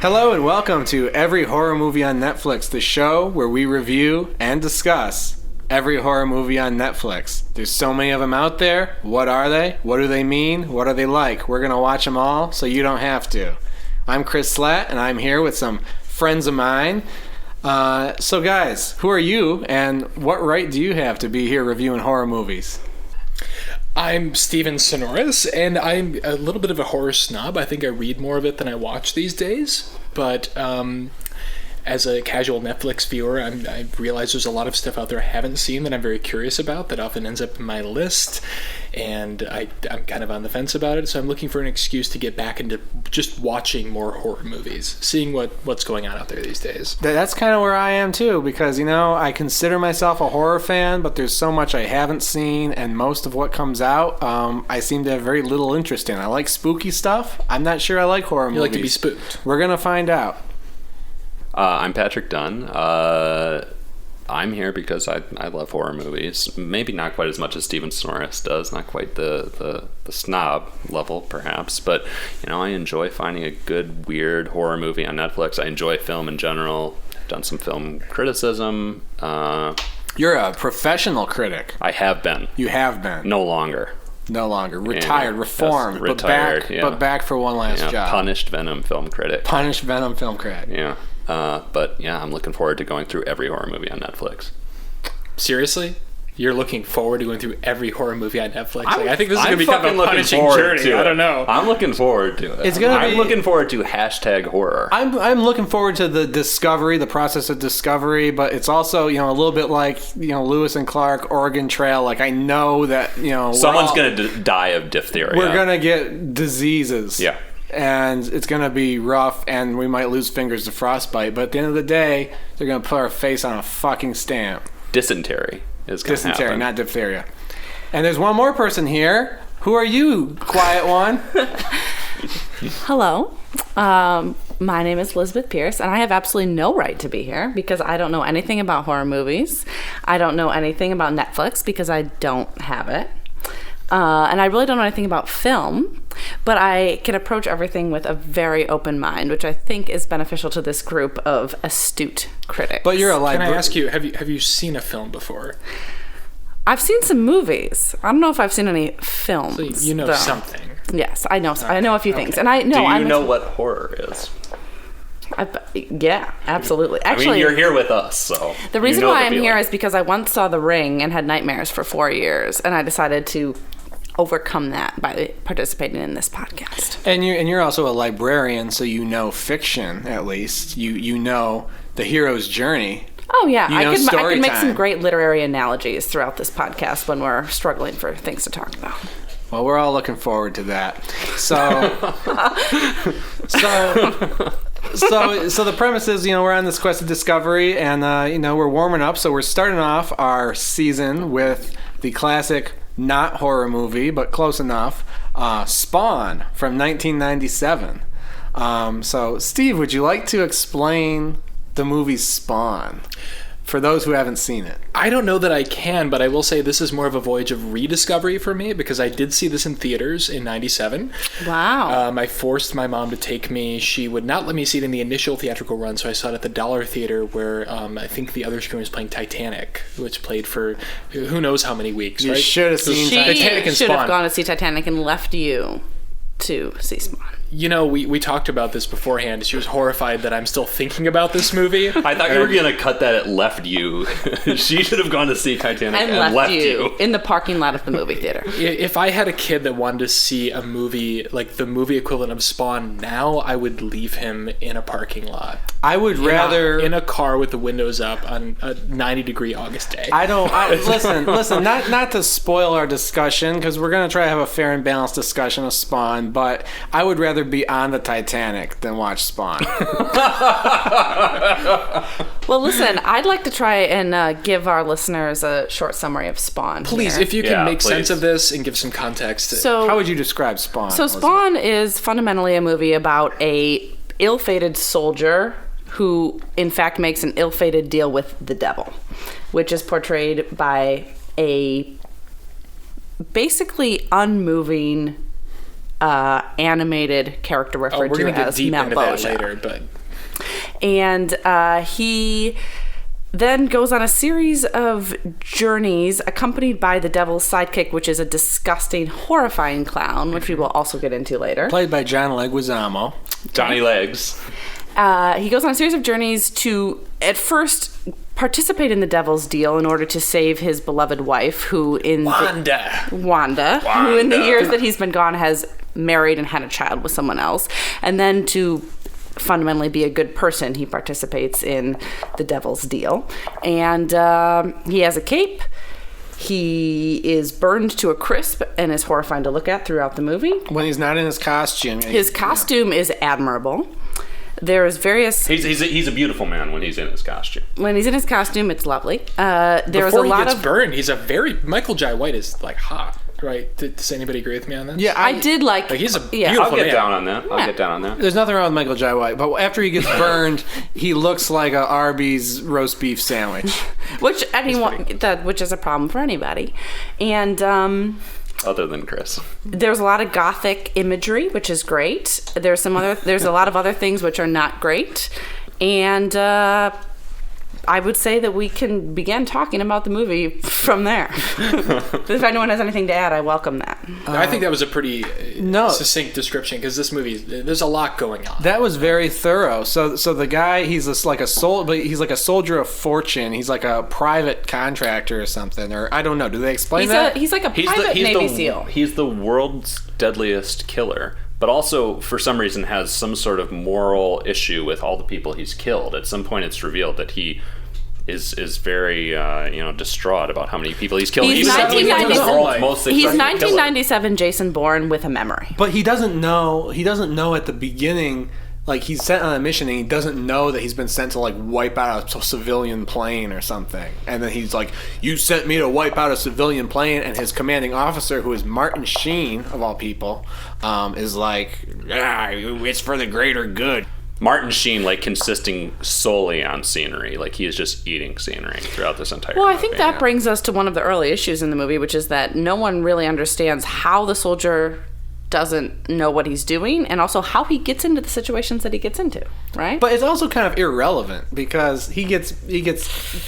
Hello and welcome to Every Horror Movie on Netflix, the show where we review and discuss every horror movie on Netflix. There's so many of them out there. What are they? What do they mean? What are they like? We're going to watch them all so you don't have to. I'm Chris Slatt and I'm here with some friends of mine. So guys, who are you and what right do you have to be here reviewing horror movies? I'm Steven Sonoris, and I'm a little bit of a horror snob. I think I read more of it than I watch these days. But as a casual Netflix viewer, I realize there's a lot of stuff out there I haven't seen that I'm very curious about that often ends up in my list. And I'm kind of on the fence about it, so I'm looking for an excuse to get back into just watching more horror movies, seeing what's going on out there these days. That's kind of where I am too, because, you know, I consider myself a horror fan, but there's so much I haven't seen, and most of what comes out, I seem to have very little interest in. I like spooky stuff. I'm not sure I like horror movies. You like to be spooked. We're going to find out. I'm Patrick Dunn. I'm here because I love horror movies. Maybe not quite as much as Steven Sonoris does, not quite the snob level, perhaps. But, you know, I enjoy finding a good, weird horror movie on Netflix. I enjoy film in general. I've done some film criticism. You're a professional critic. I have been. You have been. No longer. No longer. Retired, reformed, yes, retired, but back for one last job. Punished Venom film critic. Punished Venom film critic. Yeah. But yeah, I'm looking forward to going through every horror movie on Netflix. Seriously? You're looking forward to going through every horror movie on Netflix? I think this is going to be kind of a punishing journey. I don't know. I'm looking forward to it. I'm looking forward to #horror. I'm looking forward to the discovery, the process of discovery, but it's also, you know, a little bit like, you know, Lewis and Clark, Oregon Trail. Like, I know that, you know, someone's going to die of diphtheria. We're going to get diseases. Yeah. And it's going to be rough, and we might lose fingers to frostbite. But at the end of the day, they're going to put our face on a fucking stamp. Dysentery is going to happen. Dysentery, not diphtheria. And there's one more person here. Who are you, quiet one? Hello. My name is Elizabeth Pierce, and I have absolutely no right to be here because I don't know anything about horror movies. I don't know anything about Netflix because I don't have it. And I really don't know anything about film, but I can approach everything with a very open mind, which I think is beneficial to this group of astute critics. But you're a librarian. Can I ask you, have you seen a film before? I've seen some movies. I don't know if I've seen any films. So you know something. Yes, I know. I know a few things, and I know. Do you know what horror is? Yeah, absolutely. Actually, I mean, you're here with us, so the reason why I'm here is because I once saw The Ring and had nightmares for 4 years, and I decided to overcome that by participating in this podcast. And you're also a librarian, so you know fiction, at least. You know the hero's journey. Oh yeah, I could make time. some great literary analogies throughout this podcast when we're struggling for things to talk about. Well, we're all looking forward to that. So the premise is, you know, we're on this quest of discovery, and you know, we're warming up. So we're starting off our season with the classic, not horror movie, but close enough, Spawn from 1997. So, Steve, would you like to explain the movie Spawn for those who haven't seen it? I don't know that I can, but I will say this is more of a voyage of rediscovery for me because I did see this in theaters in 97. Wow. I forced my mom to take me. She would not let me see it in the initial theatrical run, so I saw it at the Dollar Theater where I think the other screen was playing Titanic, which played for who knows how many weeks, You right? should have seen Titanic and should have Spawn. gone to see Titanic and left you to see Spawn. You know, we talked about this beforehand. She was horrified that I'm still thinking about this movie. I thought you were going to cut that at left you. She should have gone to see Titanic and left you in the parking lot of the movie theater. If I had a kid that wanted to see a movie, like the movie equivalent of Spawn now, I would leave him in a parking lot. I would rather... In a car with the windows up on a 90-degree August day. Listen, not to spoil our discussion, because we're going to try to have a fair and balanced discussion of Spawn, but I would rather be on the Titanic than watch Spawn. Well, listen, I'd like to try and give our listeners a short summary of Spawn. Please, here. if you can make sense of this and give some context. So, how would you describe Spawn? So Spawn is fundamentally a movie about a ill-fated soldier who, in fact, makes an ill-fated deal with the devil, which is portrayed by a basically unmoving Oh, animated character we're referred to going to get as deep into that Malboja. later, but... And he then goes on a series of journeys accompanied by the devil's sidekick, which is a disgusting, horrifying clown, which we will also get into later. Played by John Leguizamo. Johnny Legs. He goes on a series of journeys to, at first, participate in the devil's deal in order to save his beloved wife, who in Wanda, who in the years that he's been gone has married and had a child with someone else. And then to fundamentally be a good person, he participates in the devil's deal. And he has a cape. He is burned to a crisp and is horrifying to look at throughout the movie. When he's not in his costume. His costume is admirable. There's various... He's a beautiful man when he's in his costume. When he's in his costume, it's lovely. Before he gets burned, he's a very... Michael Jai White is, like, hot, right? Does anybody agree with me on that? Yeah, I did like... he's a yeah. beautiful I'll get man. down on that. I'll get down on that. There's nothing wrong with Michael Jai White, but after he gets burned, he looks like a Arby's roast beef sandwich. Which is a problem for anybody. And... Other than Chris. There's a lot of gothic imagery, which is great. There's a lot of other things which are not great. And I would say that we can begin talking about the movie from there. If anyone has anything to add, I welcome that. I think that was a pretty succinct description, because this movie, there's a lot going on. That was very thorough. So the guy, he's like a soldier of fortune. He's like a private contractor or something, or I don't know. Do they explain that? He's like a private Navy SEAL. He's the world's deadliest killer, but also for some reason has some sort of moral issue with all the people he's killed. At some point, it's revealed that he is very distraught about how many people he's killed. He's He's the world's most He's successful 1997 Jason Bourne with a memory. But he doesn't know at the beginning. Like, he's sent on a mission and he doesn't know that he's been sent to, like, wipe out a civilian plane or something. And then he's like, you sent me to wipe out a civilian plane. And his commanding officer, who is Martin Sheen, of all people, is like, it's for the greater good. Martin Sheen, like, consisting solely on scenery. Like, he is just eating scenery throughout this entire Well, movie. I think that brings us to one of the early issues in the movie, which is that no one really understands how the soldier doesn't know what he's doing, and also how he gets into the situations that he gets into, right? But it's also kind of irrelevant because he gets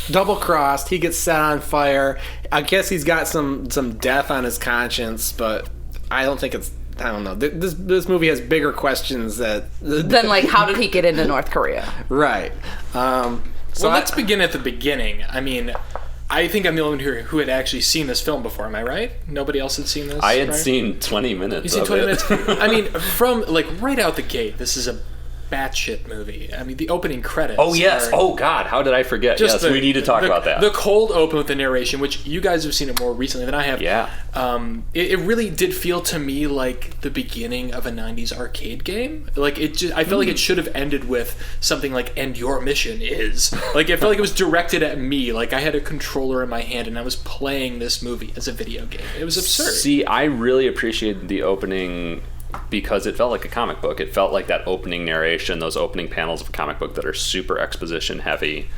double crossed, he gets set on fire. I guess he's got some death on his conscience, but I don't think I don't know. This movie has bigger questions than like, how did he get into North Korea? Right. Let's begin at the beginning. I mean, I think I'm the only one who had actually seen this film before. Am I right? Nobody else had seen this? I had seen 20 minutes. You've seen 20 minutes? I mean, from, like, right out the gate, this is a batshit movie. I mean, the opening credits. Oh, yes. Oh, God. How did I forget? Yes, we need to talk about that. The cold open with the narration, which you guys have seen it more recently than I have. Yeah. It really did feel to me like the beginning of a 90s arcade game. Like, I felt like it should have ended with something like, and your mission is. Like, it felt like it was directed at me. Like, I had a controller in my hand and I was playing this movie as a video game. It was absurd. See, I really appreciated the opening because it felt like a comic book. It felt like that opening narration, those opening panels of a comic book that are super exposition heavy,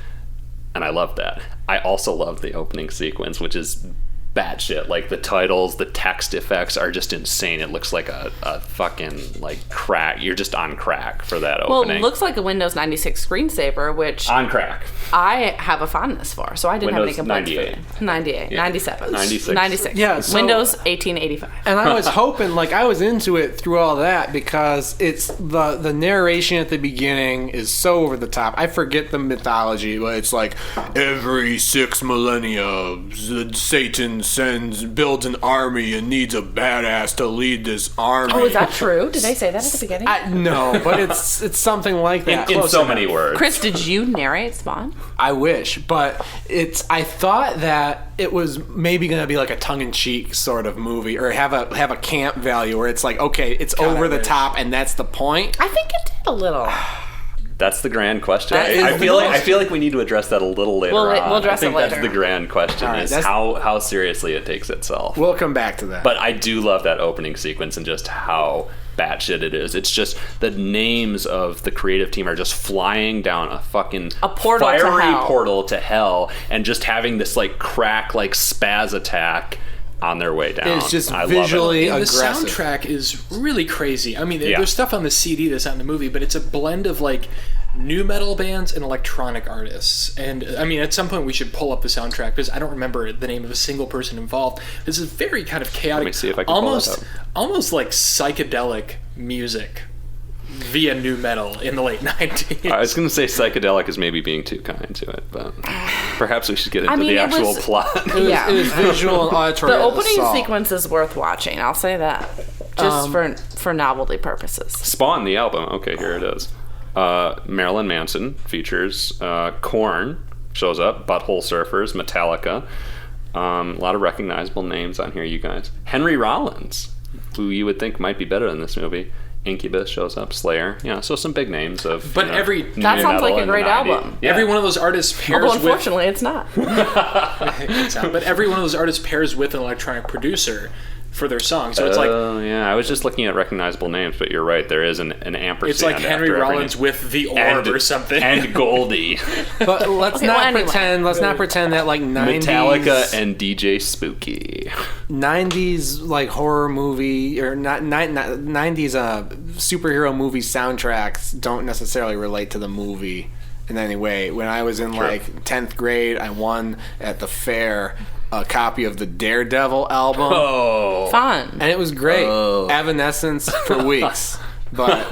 and I loved that. I also loved the opening sequence, which is batshit. Like, the titles, the text effects are just insane. It looks like a fucking, like, crack. You're just on crack for that opening. Well, it looks like a Windows 96 screensaver, which on crack. I have a fondness for, so I didn't Windows have any complaints. 98, Yeah. 97, 96. 96. Yeah, so- Windows 1885. And I was hoping, like, I was into it through all that because it's the narration at the beginning is so over the top. I forget the mythology, but it's like every 6 millennia, Satan builds an army and needs a badass to lead this army. Oh, is that true? Did they say that at the beginning? No, but it's something like that. In so many words. Chris, did you narrate Spawn? I wish, but I thought that it was maybe going to be like a tongue-in-cheek sort of movie, or have a camp value where it's like, okay, it's over the top and that's the point. I think it did a little. That's the grand question. That is I the feel question. like we need to address that a little later We'll on. address I think it later. that's the grand question, All right, is that's- how seriously it takes itself. We'll come back to that. But I do love that opening sequence and just how batshit it is. It's just the names of the creative team are just flying down a fucking portal to fiery hell. portal to hell, and just having this like crack, like spaz attack on their way down. It's just I love visually it. And the aggressive. soundtrack is really crazy. I mean, Yeah. there's stuff on the CD that's not in the movie, but it's a blend of like new metal bands and electronic artists. And I mean, at some point we should pull up the soundtrack because I don't remember the name of a single person involved. This is very kind of chaotic. Let me see if I can pull that up. Almost like psychedelic music via new metal in the late 90s. I was going to say psychedelic is maybe being too kind to it, but perhaps we should get into mean, the it actual was- plot. Yeah. It was visual and auditory. The opening assault. sequence is worth watching. I'll say that, just for novelty purposes. Spawn, the album. Okay, here it is. Marilyn Manson features Korn, shows up, Butthole Surfers, Metallica. A lot of recognizable names on here, you guys. Henry Rollins, who you would think might be better in this movie. Incubus shows up, Slayer. Yeah, so some big names of. But every- new That sounds metal like a in the great 90s. album. Yeah. Every one of those artists pairs Although with... unfortunately, it's not. But every one of those artists pairs with an electronic producer for their song. So it's like... Oh, yeah. I was just looking at recognizable names, but you're right. There is an ampersand. It's like Henry after every Rollins name. with the orb or something. And Goldie. But let's Okay, not well, anyway. pretend. Let's not pretend that like 90s Metallica and DJ Spooky. 90s like horror movie or not 90s superhero movie soundtracks don't necessarily relate to the movie in any way. When I was in True. like 10th grade, I won at the fair a copy of the Daredevil album. Oh. Fun. And it was great. Oh. Evanescence for weeks. But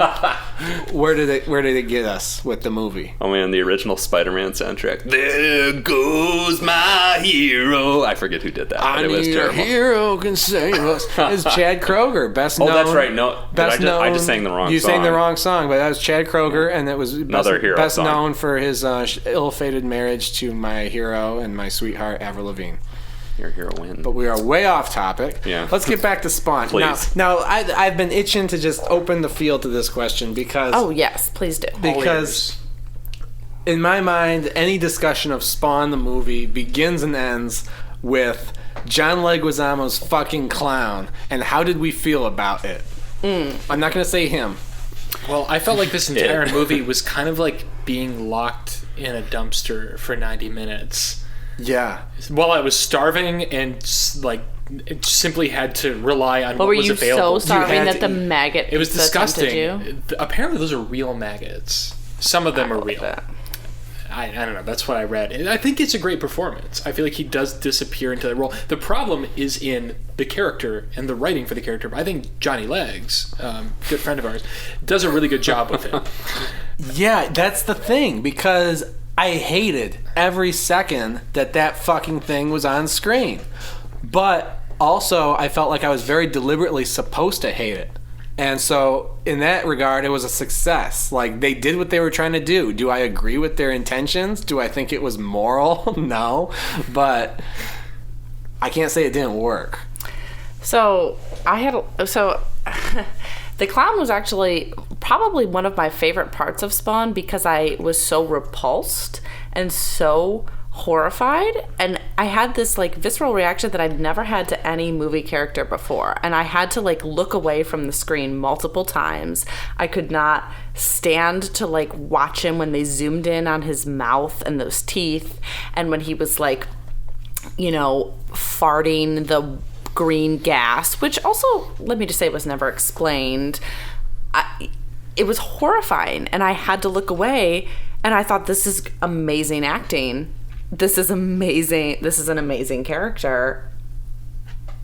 where did it get us with the movie? Oh man, the original Spider-Man soundtrack. There goes my hero. I forget who did that, but I it was need a terrible. hero can save us. It's Chad Kroger, best known. Oh, that's right. No, best known. I just sang the wrong You song. sang the wrong song, but that was Chad Kroger, and it was Another hero best song. known for his ill-fated marriage to my hero and my sweetheart Avril Lavigne. Your hero win. But we are way off topic. Yeah. Let's get back to Spawn. Please. Now I've been itching to just open the field to this question because Oh yes, please do. because in my mind, any discussion of Spawn the movie begins and ends with John Leguizamo's fucking clown, and how did we feel about it? I'm not going to say him. Well, I felt like this entire movie was kind of like being locked in a dumpster for 90 minutes. Yeah. While I was starving and like it simply had to rely on But what were was you available. so starving had that to the eat. maggot It was pizza tempted disgusting. you? Apparently, those are real maggots. Some of them are real. That. I don't know. That's what I read. And I think it's a great performance. I feel like he does disappear into the role. The problem is in the character and the writing for the character. But I think Johnny Legs, good friend of ours, does a really good job with it. Yeah, that's the thing, because I hated every second that fucking thing was on screen. But also, I felt like I was very deliberately supposed to hate it. And so, in that regard, it was a success. Like, they did what they were trying to do. Do I agree with their intentions? Do I think it was moral? No. But I can't say it didn't work. So the clown was actually probably one of my favorite parts of Spawn because I was so repulsed and so horrified, and I had this like visceral reaction that I'd never had to any movie character before, and I had to like look away from the screen multiple times. I could not stand to like watch him when they zoomed in on his mouth and those teeth, and when he was like, you know, farting the green gas, which also, let me just say, was never explained. It was horrifying, and I had to look away, and I thought, this is amazing acting. This is amazing. This is an amazing character,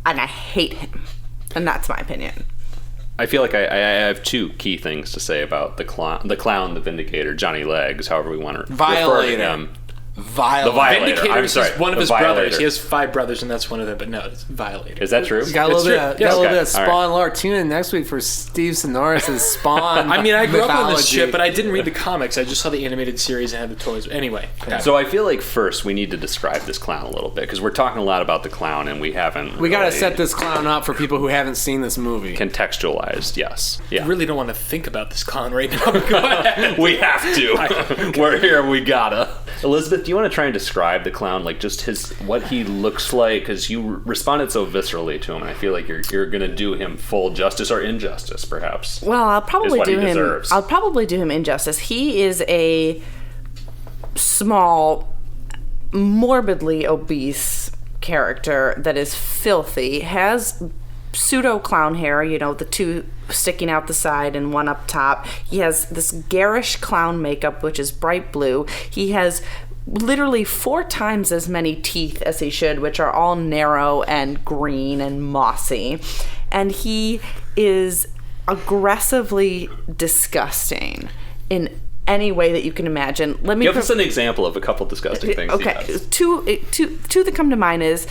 and I hate him, and that's my opinion. I feel like I have two key things to say about the clown, the Vindicator, Johnny Legs, however we want to refer to Violator. him. Violent. The Violator. Vindicator I'm is sorry, one of the his Violator. brothers. He has 5 brothers, and that's one of them. But no, it's Violator. Is that true? Got a little It's true. bit of, Yes. got a little Okay. bit of All right. Spawn lore. Tune in next week for Steve Sonoris' Spawn. I mean, I grew up on this mythology. shit, but I didn't read the comics. I just saw the animated series and had the toys. Anyway, So I feel like first we need to describe this clown a little bit because we're talking a lot about the clown and we haven't. We gotta really set this clown up for people who haven't seen this movie. contextualized. Yes. Yeah. I really don't want to think about this clown right now. Go ahead. We have to. We're here. We gotta. Elizabeth, do you want to try and describe the clown, like just what he looks like? Because you responded so viscerally to him, and I feel like you're gonna do him full justice or injustice, perhaps. Well, I'll Is probably what he do him. deserves. I'll probably do him injustice. He is a small, morbidly obese character that is filthy, has pseudo clown hair, the two sticking out the side and one up top. He has this garish clown makeup, which is bright blue. He has literally 4 times as many teeth as he should, which are all narrow and green and mossy. And he is aggressively disgusting in any way that you can imagine. Let me give us an example of a couple disgusting things. Okay, two that come to mind is,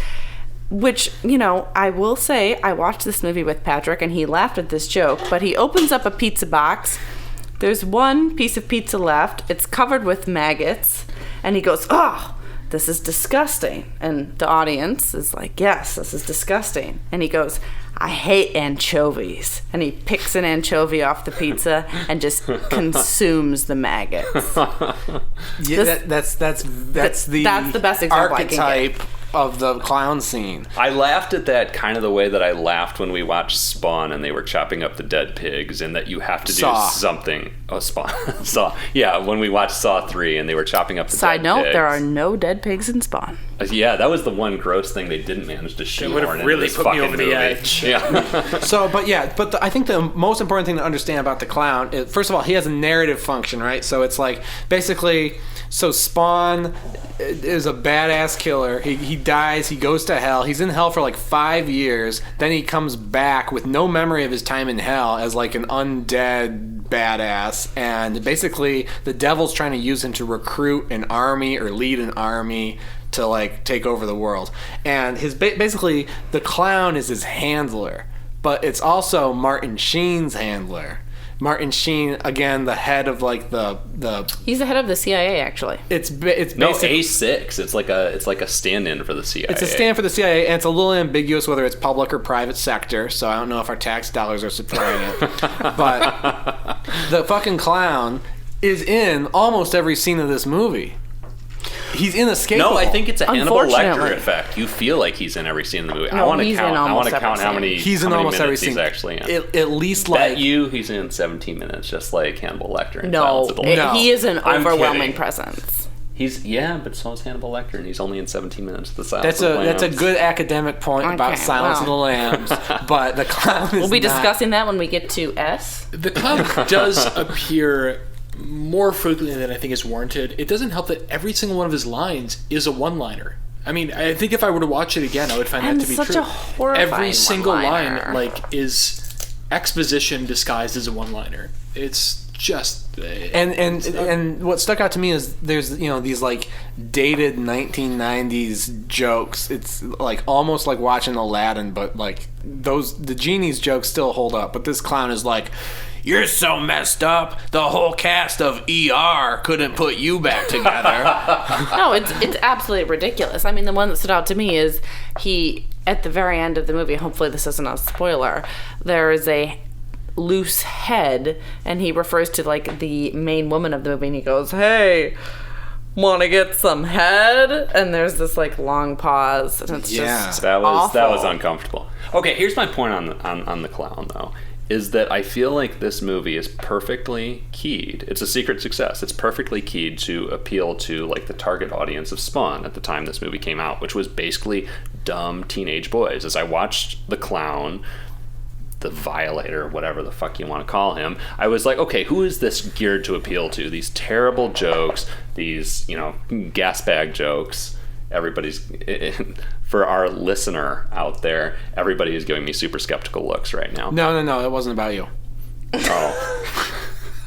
which, I will say, I watched this movie with Patrick and he laughed at this joke, but he opens up a pizza box. There's one piece of pizza left. It's covered with maggots. And he goes, "Oh, this is disgusting." And the audience is like, "Yes, this is disgusting." And he goes, "I hate anchovies." And he picks an anchovy off the pizza and just consumes the maggots. Yeah, that's the best example archetype I can get of the clown scene. I laughed at that kind of the way that I laughed when we watched Spawn and they were chopping up the dead pigs, and that you have to do something. Oh, Spawn. Saw. Yeah, when we watched Saw 3 and they were chopping up the Side dead note, pigs. there are no dead pigs in Spawn. Yeah, that was the one gross thing they didn't manage to shoehorn would have into really this put me fucking over the movie. edge. Yeah. I think the most important thing to understand about the clown is, first of all, he has a narrative function, right? So it's like, basically, so Spawn is a badass killer. He dies, he goes to hell. He's in hell for like 5 years. Then he comes back with no memory of his time in hell as like an undead badass. And basically, the devil's trying to use him to recruit an army or lead an army to like take over the world. And his basically the clown is his handler, but it's also Martin Sheen's handler. Martin Sheen, again, the head of like the He's the head of the CIA, actually. it's No, basically A6. It's like a stand-in for the CIA. it's a stand for the CIA, and it's a little ambiguous whether it's public or private sector, so I don't know if our tax dollars are supporting it. But the fucking clown is in almost every scene of this movie. He's inescapable. No, I think it's a Hannibal Lecter Unfortunately. effect. You feel like he's in every scene of the movie. No, I want to he's in count. I want almost to count every how scene. many. He's how in many almost every minutes scene. he's actually in. At least Bet like you he's in 17 minutes, just like Hannibal Lecter. In No, Silence of the Lambs. No. he is an I'm overwhelming kidding. presence. But so is Hannibal Lecter, and he's only in 17 minutes of the Silence of the that's a Lambs. good academic point about Okay, Silence of the well. Lambs, but the clown is We'll be not. discussing that when we get to S. The clown does appear more frequently than I think is warranted. It doesn't help that every single one of his lines is a one-liner. I mean, I think if I were to watch it again, I would find And that to be such true. a horrifying Every single line, one-liner. is exposition disguised as a one-liner. It's just And what stuck out to me is there's these like dated 1990s jokes. It's like almost like watching Aladdin, but like the genie's jokes still hold up. But this clown is like, "You're so messed up. The whole cast of ER couldn't put you back together." No, it's absolutely ridiculous. I mean, the one that stood out to me is he, at the very end of the movie, hopefully this isn't a spoiler, there is a loose head, and he refers to like the main woman of the movie, and he goes, "Hey, want to get some head?" And there's this like long pause, and it's just That was awful. uncomfortable. Okay, here's my point on the clown though. Is that I feel like this movie is perfectly keyed. It's a secret success. It's perfectly keyed to appeal to like the target audience of Spawn at the time this movie came out, which was basically dumb teenage boys. As I watched the clown, the violator, whatever the fuck you want to call him, I was like, okay, who is this geared to appeal to? These terrible jokes, these, gas bag jokes. Everybody's, for our listener out there, everybody is giving me super skeptical looks right now. No, it wasn't about you. Oh.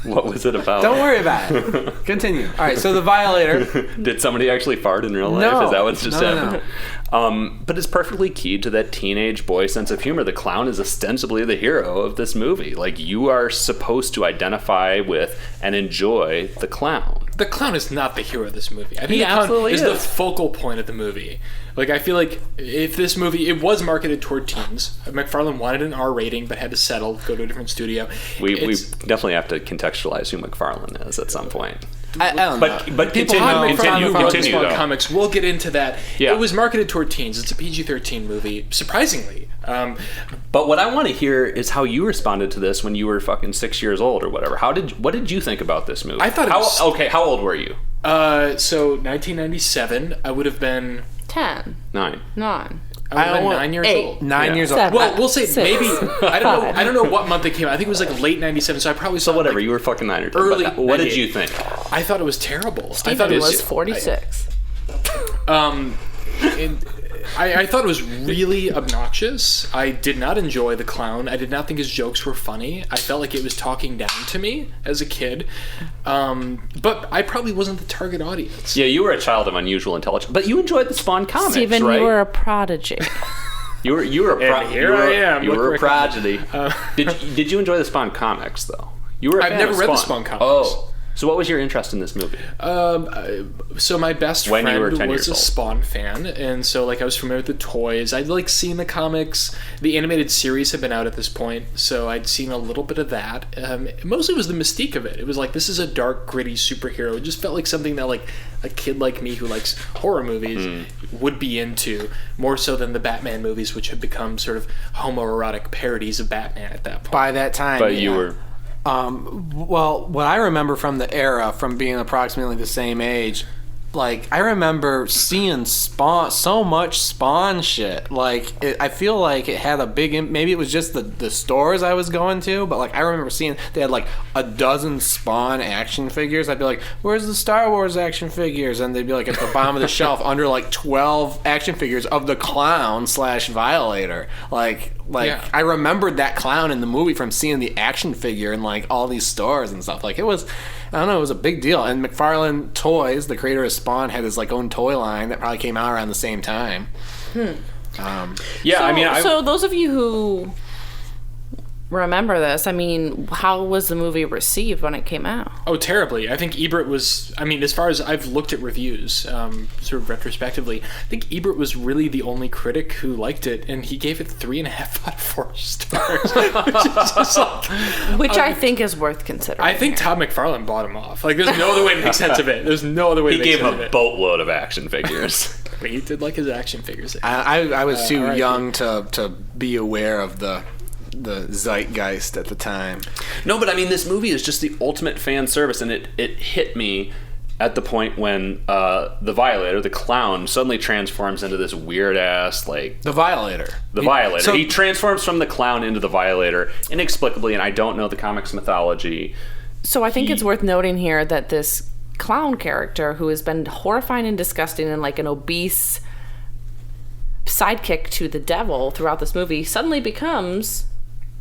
What was it about? Don't worry about it. Continue. All right, so the violator. Did somebody actually fart in real life? No. Is that what's just No. happened? But it's perfectly keyed to that teenage boy sense of humor. The clown is ostensibly the hero of this movie. Like, you are supposed to identify with and enjoy the clown. the clown is not the hero of this movie. I think He the clown absolutely is the is. focal point of the movie. Like, I feel like if this movie, it was marketed toward teens. McFarlane wanted an R rating, but had to settle, go to a different studio. We definitely have to contextualize who McFarlane is at some point. I don't know. But People know continue Spawn though. comics. We'll get into that. Yeah. It was marketed toward teens. It's a PG-13 movie, surprisingly. But what I want to hear is how you responded to this when you were fucking 6 years old or whatever. What did you think about this movie? I thought it was... Okay, how old were you? So 1997, I would have been 10. 9. 9. I was 9 years 8. old. 9 Yeah. years old. 7. Well, we'll say 6. maybe I don't know what month it came out. I think it was like late '97. So I probably saw Whatever, like, you were fucking 9 or 10. early But what did 98. you think? I thought it was terrible. I Stephen thought it was 46. I thought it was really obnoxious. I did not enjoy the clown. I did not think his jokes were funny. I felt like it was talking down to me as a kid. But I probably wasn't the target audience. Yeah, you were a child of unusual intelligence, but you enjoyed the Spawn comics, Stephen, right? you were a prodigy. You were And here I am. You Look were where a I come prodigy. Did you enjoy the Spawn comics though? You were. I've never read the Spawn comics. Oh, so what was your interest in this movie? So my best When you friend were 10 was years a old. Spawn fan, and so like I was familiar with the toys. I'd like seen the comics. The animated series had been out at this point, so I'd seen a little bit of that. Mostly it was the mystique of it. It was like, this is a dark, gritty superhero. It just felt like something that like a kid like me who likes horror movies would be into, more so than the Batman movies, which had become sort of homoerotic parodies of Batman at that point. By that time, But you were. Well, what I remember from the era, from being approximately the same age, like, I remember seeing Spawn, so much Spawn shit. Like, I feel like it had a big, maybe it was just the stores I was going to, but, like, I remember seeing they had, like, a dozen Spawn action figures. I'd be like, where's the Star Wars action figures? And they'd be, like, at the bottom of the shelf under, like, 12 action figures of the clown / Violator. Like, Yeah. I remembered that clown in the movie from seeing the action figure in, like, all these stores and stuff. Like, it was, I don't know, it was a big deal. And McFarlane Toys, the creator of Spawn, had his, like, own toy line that probably came out around the same time. Yeah, So, I mean, so those of you who remember this, I mean, how was the movie received when it came out? Oh, terribly. I think Ebert was, I mean, as far as I've looked at reviews, sort of retrospectively, I think Ebert was really the only critic who liked it, and he gave it 3.5 out of 4 stars. Which is just like, Which I think is worth considering. I think here. Todd McFarlane bought him off. Like, there's no other way to make sense of it. There's no other way he to make gave sense him of a it. boatload of action figures. But he did like his action figures. I was too R.I.P. young to be aware of the zeitgeist at the time. No, but I mean, this movie is just the ultimate fan service, and it hit me at the point when the Violator, the clown, suddenly transforms into this weird ass, like, The Violator. Violator. So- He transforms from the clown into the Violator inexplicably, and I don't know the comics mythology. So I think it's worth noting here that this clown character, who has been horrifying and disgusting and like an obese sidekick to the devil throughout this movie, suddenly becomes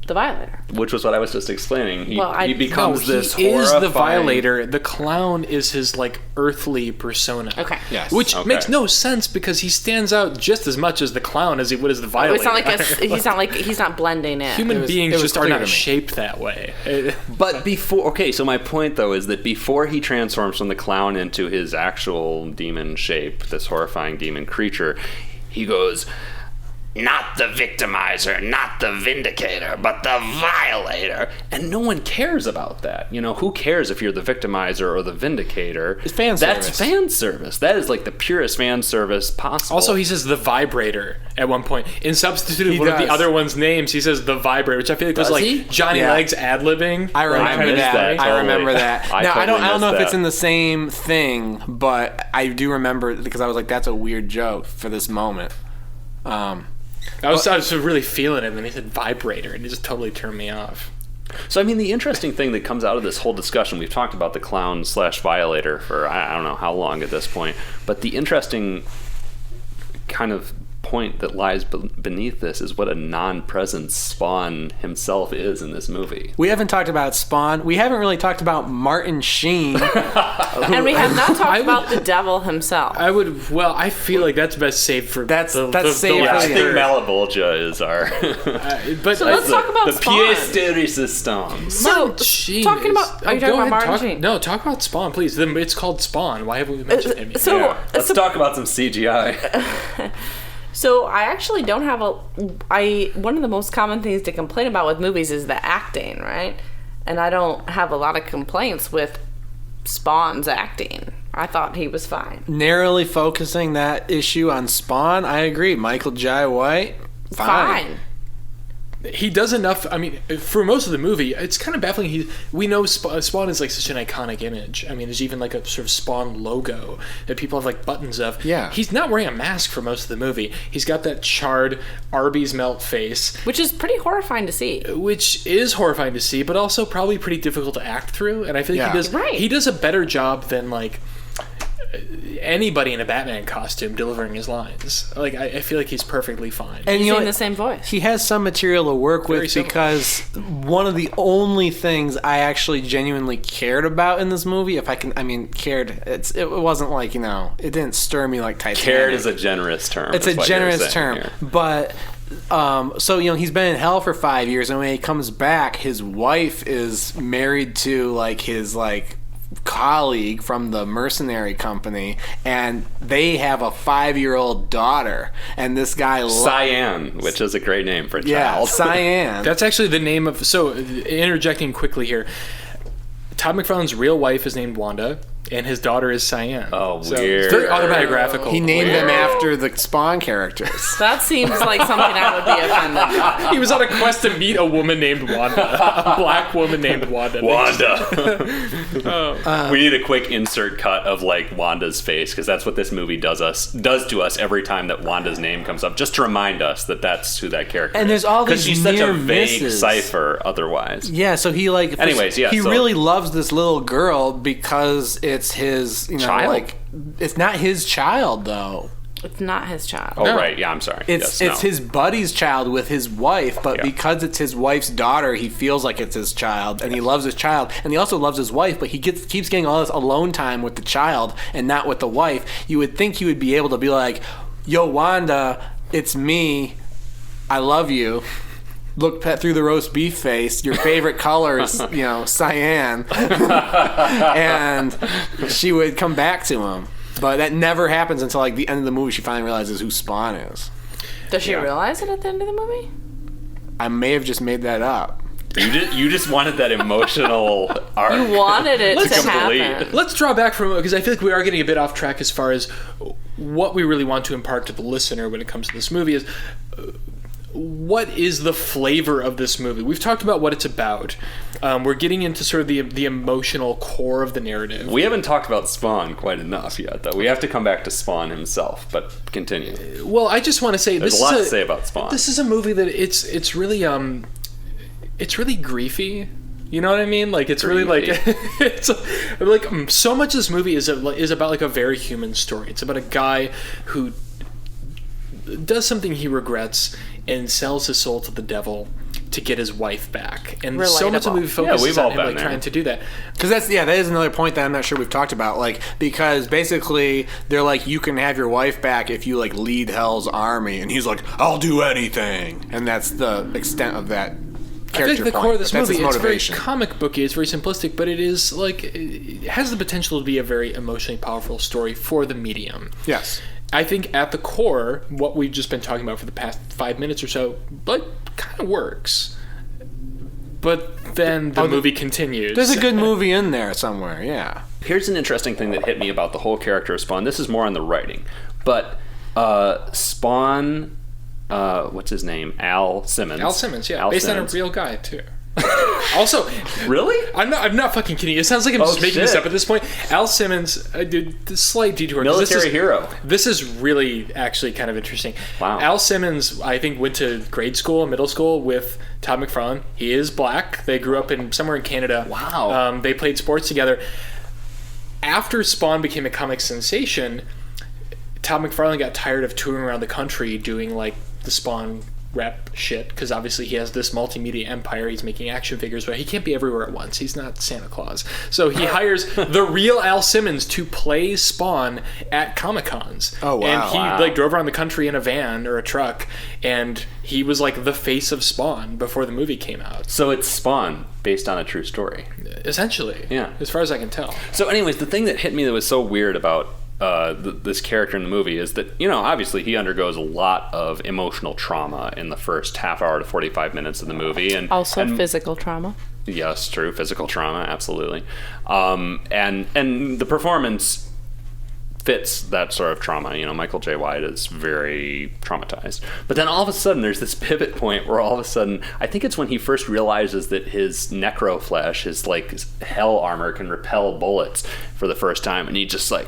the Violator. Which was what I was just explaining. He, Well, he becomes No, this he is the horrifying- Violator. The clown is his, like, earthly persona. Okay. Yes. Which Okay. makes no sense because he stands out just as much as the clown as he would as the Violator. It's not like he's not blending in. Human It was beings just are clear not to me. shaped that way. But before, okay, so my point though is that before he transforms from the clown into his actual demon shape, this horrifying demon creature, he goes, "Not the victimizer, not the vindicator, but the violator." And no one cares about that. You know, who cares if you're the victimizer or the vindicator? It's fan That's service. fan service. That is like the purest fan service possible. Also, he says the vibrator at one point. In substitute of He one of the does. other one's names, he says the vibrator, which I feel like was Does like he? Johnny Yeah. Legs ad-libbing. I remember missed that. that, I totally. remember that. I Now, I totally don't know missed if it's that. in the same thing, but I do remember because I was like, that's a weird joke for this moment. I was really feeling it, and then he said vibrator, and it just totally turned me off. So, I mean, the interesting thing that comes out of this whole discussion, we've talked about the clown / Violator for I don't know how long at this point, but the interesting kind of point that lies beneath this is what a non-present Spawn himself is in this movie. We haven't talked about Spawn. We haven't really talked about Martin Sheen. And we have not talked about the devil himself. I feel like that's best saved for That's saved Yeah, for I the think Malabolgia is our But So let's talk about the Spawn. pièce de résistance. So, Sheen talking is- about, are you go talking about ahead, Martin Sheen? No, talk about Spawn, please. It's called Spawn. Why haven't we mentioned him yet? So, Yeah. Let's so, talk about some CGI. so I actually don't have one of the most common things to complain about with movies is the acting, right? And I don't have a lot of complaints with Spawn's acting. I thought he was fine. Narrowly focusing that issue on Spawn, I agree. Michael Jai White, fine. he does enough. I mean, for most of the movie, it's kind of baffling. We know Spawn is like such an iconic image. I mean, there's even like a sort of Spawn logo that people have like buttons of. Yeah. He's not wearing a mask for most of the movie. He's got that charred Arby's melt face, Which is pretty horrifying to see. which is horrifying to see, but also probably pretty difficult to act through. And I feel like Yeah. he does a better job than like anybody in a Batman costume delivering his lines. Like I feel like he's perfectly fine. And He's in the same voice. He has some material to work Very with similar. because one of the only things I actually genuinely cared about in this movie, cared. It wasn't like, it didn't stir me like Titanic. Cared is a generous term. It's is a what you're generous saying term, here. but so he's been in hell for 5 years, and when he comes back, his wife is married to like his like colleague from the mercenary company, and they have a 5-year-old daughter, and this guy Cyan, which is a great name for a yeah, child. Cyan. That's actually the name of... So, interjecting quickly here, Todd McFarlane's real wife is named Wanda, and his daughter is Cyan. Oh, So weird. it's very autobiographical. He named them Weird. after the Spawn characters. That seems like something I would be offended by. He was on a quest to meet a woman named Wanda. A black woman named Wanda. Wanda. We need a quick insert cut of like Wanda's face, because that's what this movie does to us every time that Wanda's name comes up, just to remind us that that's who that character is. And there's all because these she's such a near vague misses. cipher otherwise. Yeah, so he like. Anyways, yeah, he so- really loves this little girl because it's his, Child? like it's not his child though. It's not his child. Oh No. right, yeah, I'm sorry. It's Yes, it's no. his buddy's child with his wife, but Yeah. because it's his wife's daughter, he feels like it's his child, and he loves his child, and he also loves his wife, but he keeps getting all this alone time with the child and not with the wife. You would think he would be able to be like, "Yo, Wanda, it's me. I love you. Look through the roast beef face. Your favorite color is, cyan," and she would come back to him. But that never happens until like the end of the movie. She finally realizes who Spawn is. Does she Yeah. realize it at the end of the movie? I may have just made that up. You just wanted that emotional arc. You wanted it to complete. happen. Let's draw back from it, because I feel like we are getting a bit off track as far as what we really want to impart to the listener when it comes to this movie is what is the flavor of this movie? We've talked about what it's about. We're getting into sort of the emotional core of the narrative. We haven't talked about Spawn quite enough yet, though. We have to come back to Spawn himself, but continue. Well, I just want to say There's this a lot is to say about Spawn. This is a movie that it's really griefy. You know what I mean? Like it's really like it's like so much of this movie is about like a very human story. It's about a guy who does something he regrets and sells his soul to the devil to get his wife back. And so much of the movie focuses we've all on him been like there. trying to do that. Because that is another point that I'm not sure we've talked about. Like, because basically they're like, you can have your wife back if you like lead Hell's army, and he's like, I'll do anything, and that's the extent of that character. I think the point. core of this That's movie, his it's very motivation. comic booky, it's very simplistic, but it is like it has the potential to be a very emotionally powerful story for the medium. Yes. I think at the core, what we've just been talking about for the past 5 minutes or so, like, kind of works. But then the movie continues. There's a good movie in there somewhere. Yeah. Here's an interesting thing that hit me about the whole character of Spawn. This is more on the writing. But Spawn, what's his name? Al Simmons. Al Simmons, yeah. Al Based Simmons. on a real guy, too. Also, Really? I'm not fucking kidding. It sounds like I'm just making this shit. up at this point. Al Simmons, dude, the slight detour. 'cause Military hero. This is really actually kind of interesting. Wow. Al Simmons, I think, went to grade school and middle school with Todd McFarlane. He is black. They grew up somewhere in Canada. Wow. They played sports together. After Spawn became a comic sensation, Todd McFarlane got tired of touring around the country doing like the Spawn rep shit, because obviously he has this multimedia empire. He's making action figures, but he can't be everywhere at once. He's not Santa Claus. So he hires the real Al Simmons to play Spawn at Comic-Cons. Oh, wow. And he Wow. like drove around the country in a van or a truck, and he was like the face of Spawn before the movie came out. So it's Spawn, based on a true story. Essentially. Yeah. As far as I can tell. So anyways, the thing that hit me that was so weird about this character in the movie is that, obviously he undergoes a lot of emotional trauma in the first half hour to 45 minutes of the movie. And Also and, physical trauma. Yes, true. Physical trauma, absolutely. And the performance fits that sort of trauma. You know, Michael J. White is very traumatized. But then all of a sudden, there's this pivot point where all of a sudden, I think it's when he first realizes that his necro flesh, his like hell armor, can repel bullets for the first time, and he just like,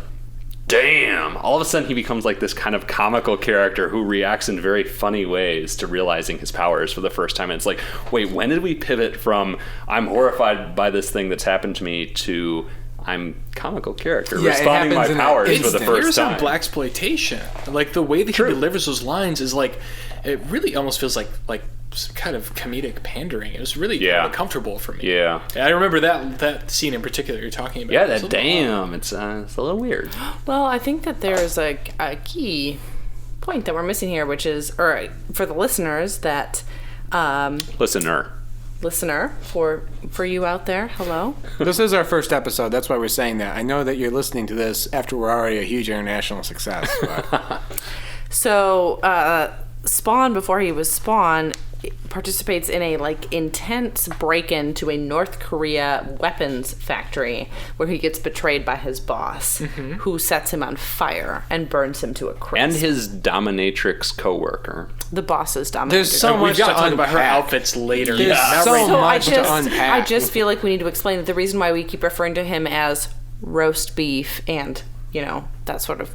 damn! All of a sudden, he becomes like this kind of comical character who reacts in very funny ways to realizing his powers for the first time. And it's like, wait, when did we pivot from I'm horrified by this thing that's happened to me to I'm comical character responding to my powers for the first time? Here's on blaxploitation. Like the way that he delivers those lines is like, it really almost feels like some kind of comedic pandering. It was really kind of comfortable for me. Yeah. I remember that scene in particular you're talking about. Yeah, that damn. It's a little weird. Well, I think that there's a key point that we're missing here, which is, or for the listeners, that listener, for you out there, hello. This is our first episode. That's why we're saying that. I know that you're listening to this after we're already a huge international success. So, Spawn, before he was Spawn, participates in a intense break-in to a North Korea weapons factory where he gets betrayed by his boss, who sets him on fire and burns him to a crisp. And his dominatrix co-worker. The boss's dominatrix. There's so much We've got to talk unpack about her outfits later. There's so much to unpack. I just feel like we need to explain that the reason why we keep referring to him as roast beef and, that sort of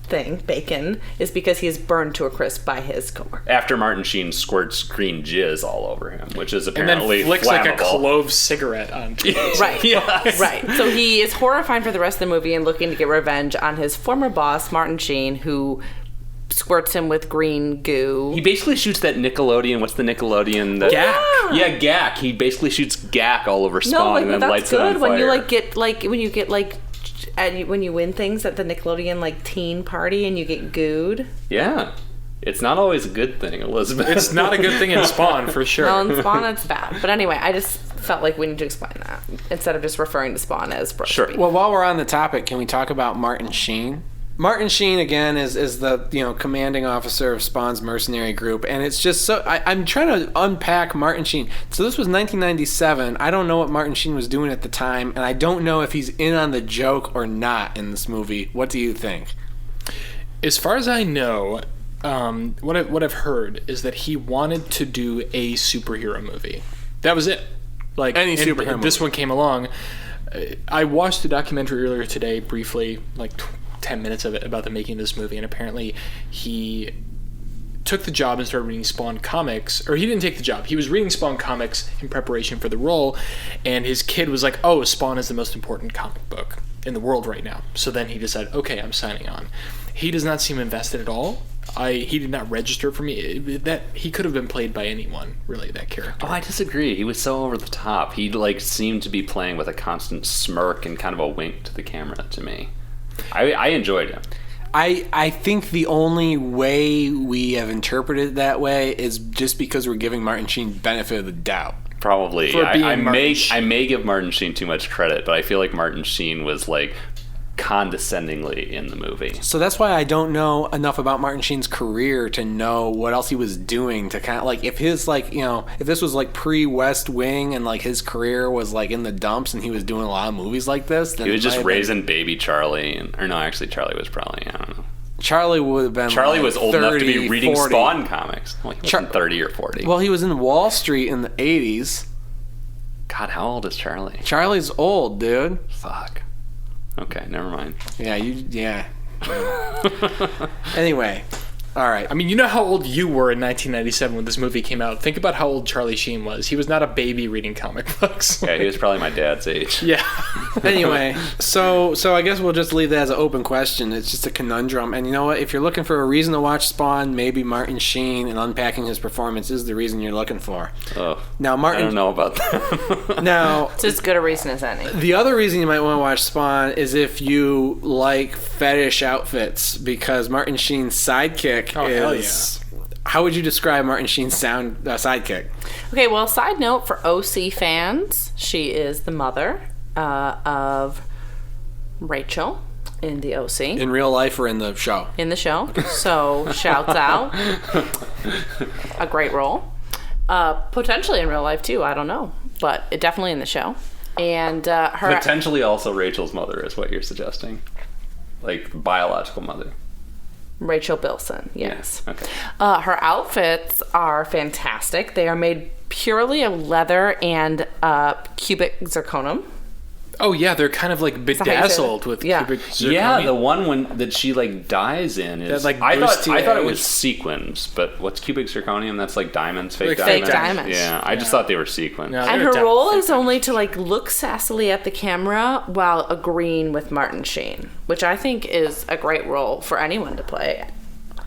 thing, bacon, is because he is burned to a crisp by his coworker. After Martin Sheen squirts green jizz all over him, which is apparently and then flicks flammable. like a clove cigarette on Right. Yes. Right. So he is horrified for the rest of the movie and looking to get revenge on his former boss, Martin Sheen, who squirts him with green goo. He basically shoots that Nickelodeon. What's the Nickelodeon? That, Gack. Yeah, Gack. He basically shoots Gack all over Spawn and then lights it on fire. When you when you win things at the Nickelodeon teen party and you get gooed. Yeah. It's not always a good thing, Elizabeth. It's not a good thing in Spawn, for sure. Well, in Spawn, it's bad. But anyway, I just felt like we need to explain that instead of just referring to Spawn as roast beef. Well, while we're on the topic, can we talk about Martin Sheen? Martin Sheen, again, is the commanding officer of Spawn's mercenary group, and it's just so I'm trying to unpack Martin Sheen. So this was 1997. I don't know what Martin Sheen was doing at the time, and I don't know if he's in on the joke or not in this movie. What do you think? As far as I know, what I've heard is that he wanted to do a superhero movie. That was it. Any superhero movie. This one came along. I watched the documentary earlier today, briefly, 10 minutes of it, about the making of this movie, and apparently he took the job and started reading Spawn comics, or he didn't take the job. He was reading Spawn comics in preparation for the role, and his kid was like, oh, Spawn is the most important comic book in the world right now. So then he decided, okay, I'm signing on. He does not seem invested at all. He did not register for me. That he could have been played by anyone, really, that character. Oh, I disagree. He was so over the top. He seemed to be playing with a constant smirk and kind of a wink to the camera to me. I enjoyed him. I think the only way we have interpreted it that way is just because we're giving Martin Sheen benefit of the doubt. Probably. I may give Martin Sheen too much credit, but I feel like Martin Sheen was condescendingly in the movie. So that's why I don't know enough about Martin Sheen's career to know what else he was doing to kind of if his if this was pre-West Wing and his career was in the dumps and he was doing a lot of movies like this, then he was just raising baby Charlie, Charlie was probably, I don't know. Charlie would have been Charlie was old 30, enough to be reading 40. Spawn comics. He wasn't 30 or 40. Well, he was in Wall Street in the 80s. God, how old is Charlie? Charlie's old, dude. Fuck. Okay, never mind. Yeah. Anyway, all right. I mean, you know how old you were in 1997 when this movie came out. Think about how old Charlie Sheen was. He was not a baby reading comic books. Yeah, he was probably my dad's age. Yeah. Anyway, so I guess we'll just leave that as an open question. It's just a conundrum. And you know what? If you're looking for a reason to watch Spawn, maybe Martin Sheen and unpacking his performance is the reason you're looking for. Oh. Now, Martin, I don't know about that. Now, it's as good a reason as any. The other reason you might want to watch Spawn is if you like fetish outfits, because Martin Sheen's sidekick is... Hell yeah. How would you describe Martin Sheen's sidekick? Okay, well, side note for OC fans, she is the mother of Rachel in the OC. In real life or in the show? In the show. So, shouts out. A great role. Potentially in real life, too. I don't know. But definitely in the show. And her... Potentially also Rachel's mother is what you're suggesting. Like biological mother. Rachel Bilson, yes. Yeah. Okay. Her outfits are fantastic. They are made purely of leather and cubic zirconium. Oh yeah, they're kind of like bedazzled with cubic zirconia. Yeah, the one that she like dies in is. That, like, I thought it bustier- was sequins, but what's cubic zirconium? That's like diamonds, fake Like diamonds. fake diamonds. Yeah, I just thought they were sequins. No. And They're her role fake is only to like look sassily at the camera while agreeing with Martin Sheen, which I think is a great role for anyone to play.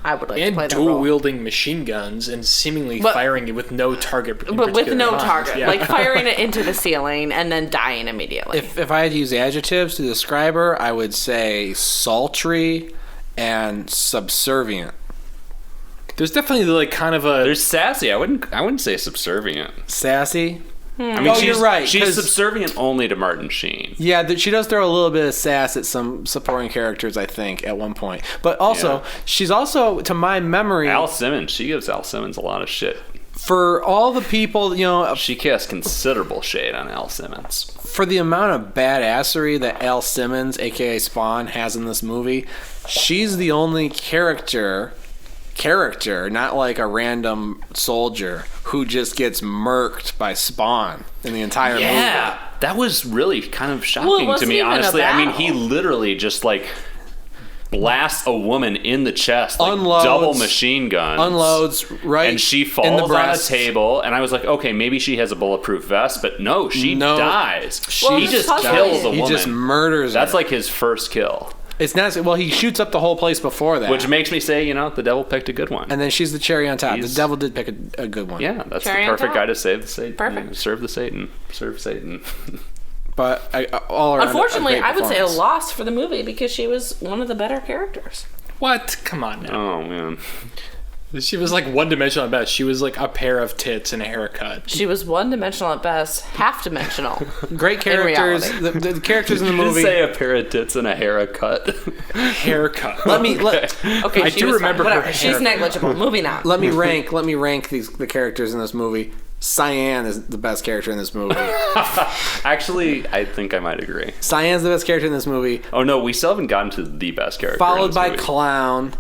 I would like to play And that role. dual wielding machine guns and seemingly firing it with no target. But with no target, Yeah. like firing it into the ceiling and then dying immediately. If I had to use adjectives to describe her, I would say sultry and subservient. There's definitely like kind of a. There's sassy. I wouldn't say subservient. Sassy. I mean, Oh, you're right, She's 'cause- subservient only to Martin Sheen. Yeah, she does throw a little bit of sass at some supporting characters, I think, at one point. But also, she's also, to my memory, Al Simmons. She gives Al Simmons a lot of shit. for all the people, She casts considerable shade on Al Simmons. for the amount of badassery that Al Simmons, aka Spawn, has in this movie, she's the only character, not like a random soldier, who just gets murked by Spawn in the entire movie. Yeah, that was really kind of Well, it shocking to wasn't me, even a honestly. I mean, he battle. literally just like blasts a woman in the chest, like Unloads- double machine guns, Unloads right and she in the falls on a breast. table. And I was like, okay, maybe she has a bulletproof vest, but no, she No. dies. Well, He it's just puzzling. kills a He woman. just murders her. That's like his first kill, It's not. Well, he shoots up the whole place before that, which makes me say, the devil picked a good one. and then she's the cherry on top. He's- The devil did pick a good one. Yeah, that's Cherry the on perfect top. guy to save the Satan. Perfect. Serve the Satan. Serve Satan. But all around, Unfortunately, a great I would say a performance. loss for the movie because she was one of the better characters. What? Come on now. Oh man. She was like one dimensional at best. She was like a pair of tits and a haircut. She was one-dimensional at best, half-dimensional. Great characters. reality. The characters in the Did you movie. say a pair of tits and a haircut? Haircut. Let me Okay, I she do was remember fine. her Whatever. She's hair. negligible. Moving on. let me rank the characters in this movie. Cyan is the best character in this movie. Actually, I think I might agree. Cyan's the best character in this movie, Oh no, we still haven't gotten to the best character. in followed this by movie. Clown,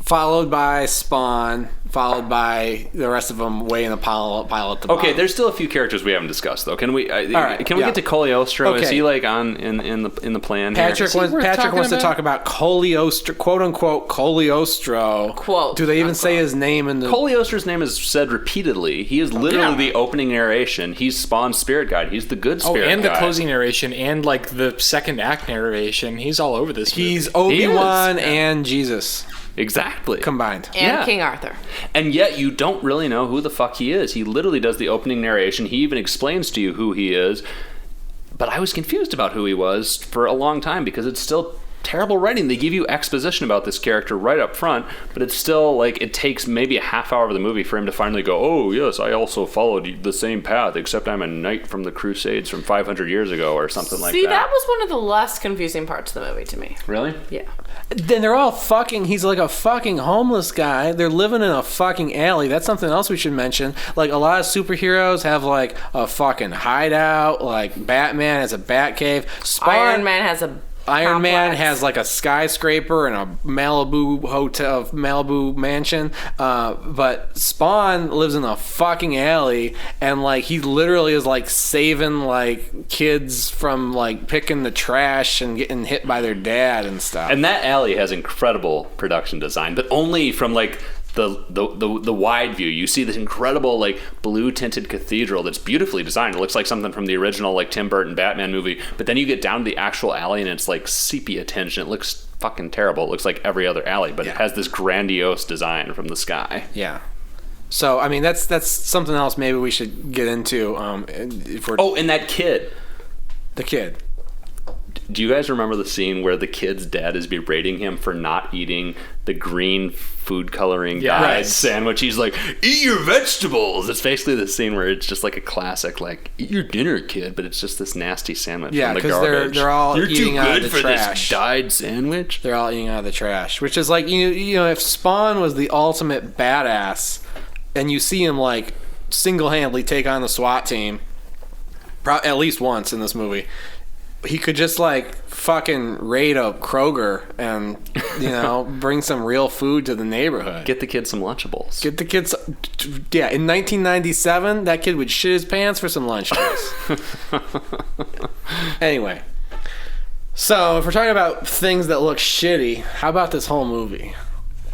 followed by Spawn, followed by the rest of them way in the pile at the bottom. Okay, there's still a few characters we haven't discussed though. Can we? right, Can we yeah. get to Cogliostro? Is Okay. he like on in the plan Patrick here? wants, worth Patrick talking wants to about? talk about Cogliostro, quote unquote Cogliostro. Quote, Do they even say unquote. his name in the? Cogliostro's name is said repeatedly. He is literally Yeah. the opening narration. He's Spawn's spirit guide. He's the good Oh, spirit and the guide. closing narration and like the second act narration. He's all over this. movie. He's Obi-Wan He is. and Jesus Exactly. combined. And Yeah. King Arthur. And yet you don't really know who the fuck he is. He literally does the opening narration. He even explains to you who he is. But I was confused about who he was for a long time because it's still terrible writing. They give you exposition about this character right up front, but it's still like it takes maybe a half hour of the movie for him to finally go, oh yes, I also followed the same path, except I'm a knight from the Crusades from 500 years ago or something like See, that. that was one of the less confusing parts of the movie to me. Really? Yeah. Then they're all fucking. He's like a fucking homeless guy. They're living in a fucking alley. That's something else we should mention. Like a lot of superheroes have like a fucking hideout. Like Batman has a bat cave. Iron Man has a Iron Man complex. has like a skyscraper and a Malibu hotel, Malibu mansion. But Spawn lives in a fucking alley, and like he literally is like saving like kids from like picking the trash and getting hit by their dad and stuff. And that alley has incredible production design, but only from like the wide view. You see this incredible like blue tinted cathedral that's beautifully designed. It looks like something from the original like Tim Burton Batman movie. But then you get down to the actual alley and it's like sepia tinge. And it looks fucking terrible. It looks like every other alley, but it has this grandiose design from the sky. Yeah. So I mean that's something else maybe we should get into if we're Oh, and that kid. the kid. Do you guys remember the scene where the kid's dad is berating him for not eating the green food coloring dyed Right. sandwich? He's like, eat your vegetables. It's basically the scene where it's just like a classic, like, eat your dinner, kid, but it's just this nasty sandwich Yeah, from the 'cause garbage. they're all You're too eating out of good the for trash. this dyed sandwich. They're all eating out of the trash, which is like you know if Spawn was the ultimate badass, and you see him like single-handedly take on the SWAT team, at least once in this movie. he could just like fucking raid a Kroger and, bring some real food to the neighborhood. Get the kids some Lunchables. Get the kids. Yeah, in 1997, that kid would shit his pants for some Lunchables. Anyway, so if we're talking about things that look shitty, how about this whole movie?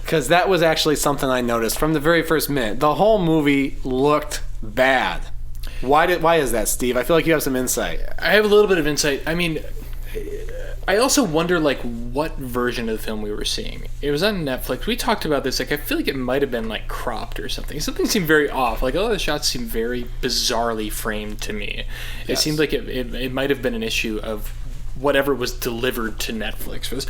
Because that was actually something I noticed from the very first minute. The whole movie looked bad. Why is that, Steve? I feel like you have some insight. I have a little bit of insight. I mean, I also wonder, like, what version of the film we were seeing. It was on Netflix. We talked about this. Like, I feel like it might have been, like, cropped or something. Something seemed very off. Like, a lot of the shots seemed very bizarrely framed to me. It seemed like it might have been an issue of whatever was delivered to Netflix for this.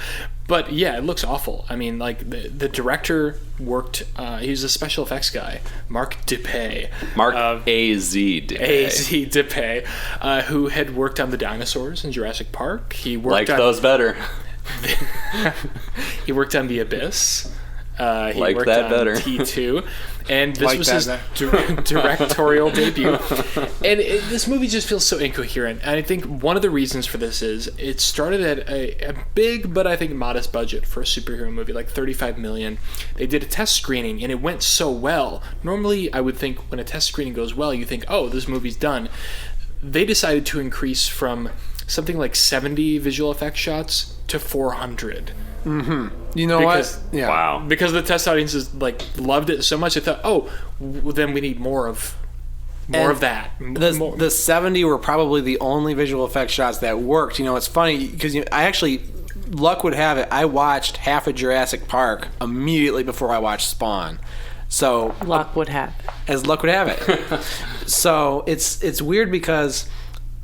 But yeah, it looks awful. I mean, like the director worked. He was a special effects guy, Mark Dupay. Mark A.Z. Dupay. A.Z. Dupay, who had worked on the dinosaurs in Jurassic Park. He worked on those better. He worked on The Abyss. He liked worked that on better. T2, and this was his directorial debut. And this movie just feels so incoherent. And I think one of the reasons for this is it started at a big but I think modest budget for a superhero movie, like $35 million. They did a test screening and it went so well. Normally, I would think when a test screening goes well, you think, oh, this movie's done. They decided to increase from something like 70 visual effects shots to 400. Mm-hmm. You know what? Yeah. Wow. Because the test audiences loved it so much, they thought, oh, then we need more of that. The 70 were probably the only visual effects shots that worked. It's funny because luck would have it, I watched half of Jurassic Park immediately before I watched Spawn. So luck would have it. As luck would have it. So it's weird because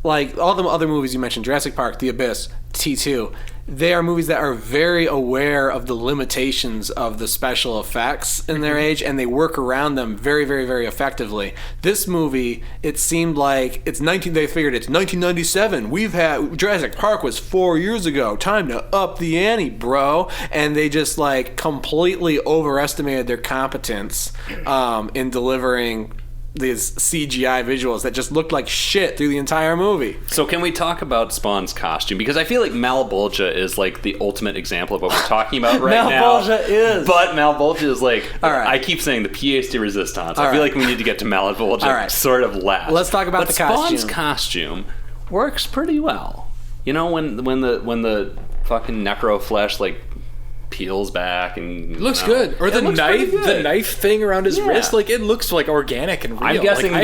like all the other movies you mentioned, Jurassic Park, The Abyss, T2, they are movies that are very aware of the limitations of the special effects in their age, and they work around them very, very, very effectively. This movie, it seemed like they figured it's 1997. Jurassic Park was 4 years ago. Time to up the ante, bro. And they just completely overestimated their competence in delivering these CGI visuals that just looked like shit through the entire movie. So can we talk about Spawn's costume? Because I feel like Malebolgia is the ultimate example of what we're talking about right now. Malebolgia is. But Malebolgia is all right. I keep saying the pièce de résistance. I feel like we need to get to Malebolgia sort of last. Let's talk about the costume. Spawn's costume works pretty well. When the fucking necro flesh peels back and looks good, or the knife thing around his wrist, it looks organic and real. I'm guessing I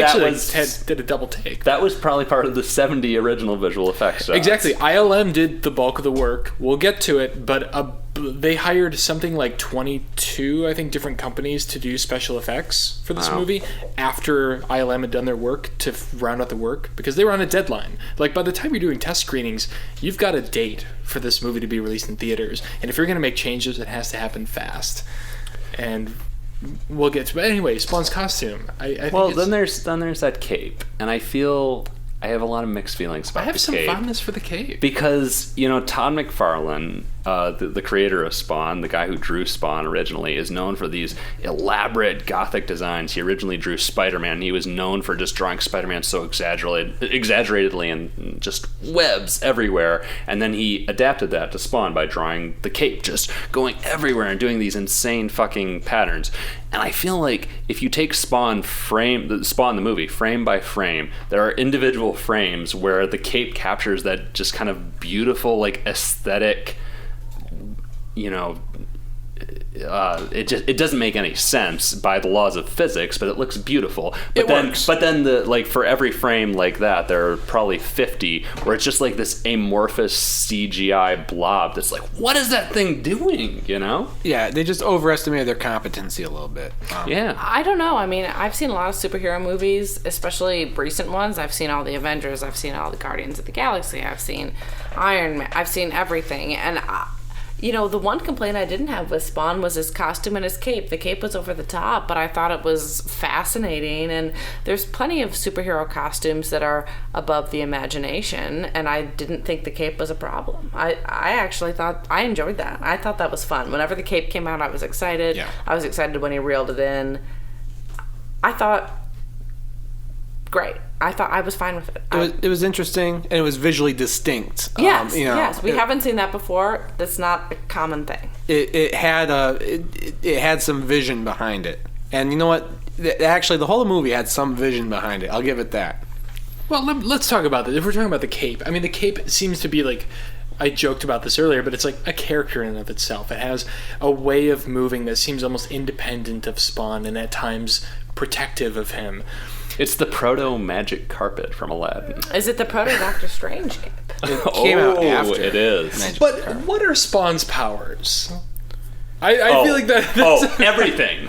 did a double take. That was probably part of the 70 original visual effects shots. Exactly. ILM did the bulk of the work. We'll get to it, but they hired something like 22, I think, different companies to do special effects for this movie after ILM had done their work to round out the work, because they were on a deadline. By the time you're doing test screenings, you've got a date for this movie to be released in theaters, and if you're going to make changes, it has to happen fast. And we'll get to it. But anyway, Spawn's costume. I think then there's that cape, and I have a lot of mixed feelings about the cape. I have some fondness for the cape. Because, Todd McFarlane, the creator of Spawn, the guy who drew Spawn originally, is known for these elaborate gothic designs. He originally drew Spider-Man. He was known for just drawing Spider-Man so exaggeratedly and just webs everywhere. And then he adapted that to Spawn by drawing the cape, just going everywhere and doing these insane fucking patterns. And I feel like if you take Spawn the movie, frame by frame, there are individual frames where the cape captures that just kind of beautiful, aesthetic, it doesn't make any sense by the laws of physics, but it looks beautiful. But then for every frame like that, there are probably 50 where it's just this amorphous CGI blob that's what is that thing doing, Yeah, they just overestimated their competency a little bit. I don't know. I mean, I've seen a lot of superhero movies, especially recent ones. I've seen all the Avengers. I've seen all the Guardians of the Galaxy. I've seen Iron Man. I've seen everything. And the one complaint I didn't have with Spawn was his costume and his cape. The cape was over the top, but I thought it was fascinating. And there's plenty of superhero costumes that are above the imagination, and I didn't think the cape was a problem. I actually thought I enjoyed that. I thought that was fun. Whenever the cape came out, I was excited. Yeah. I was excited when he reeled it in. I thought, great. I thought I was fine with it. It was interesting, and it was visually distinct. Yes, You know, yes. We haven't seen that before. That's not a common thing. It had some vision behind it. And you know what? Actually, the whole movie had some vision behind it. I'll give it that. Well, let's talk about this. If we're talking about the cape, I mean, the cape seems to be like, I joked about this earlier, but it's like a character in and of itself. It has a way of moving that seems almost independent of Spawn and at times protective of him. It's the proto-magic carpet from Aladdin. Is it the proto-Doctor Strange cape? It came out after. It is. Magic But Carpet. what are Spawn's powers? I feel like that's everything.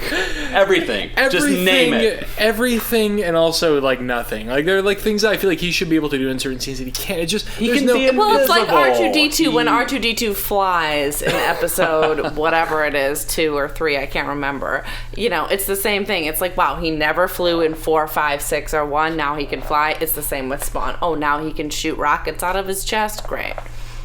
Everything. Just name it. Everything, and also like nothing. Like there are like things that I feel like he should be able to do in certain scenes that he can't. It just He there's can no. be Well, it's like Invisible. R2-D2 when R2-D2 flies in episode whatever it is, 2 or 3, I can't remember. You know, it's the same thing. It's like, wow, he never flew in 4, 5, 6, or 1. Now he can fly. It's the same with Spawn. Oh, now he can shoot rockets out of his chest. Great.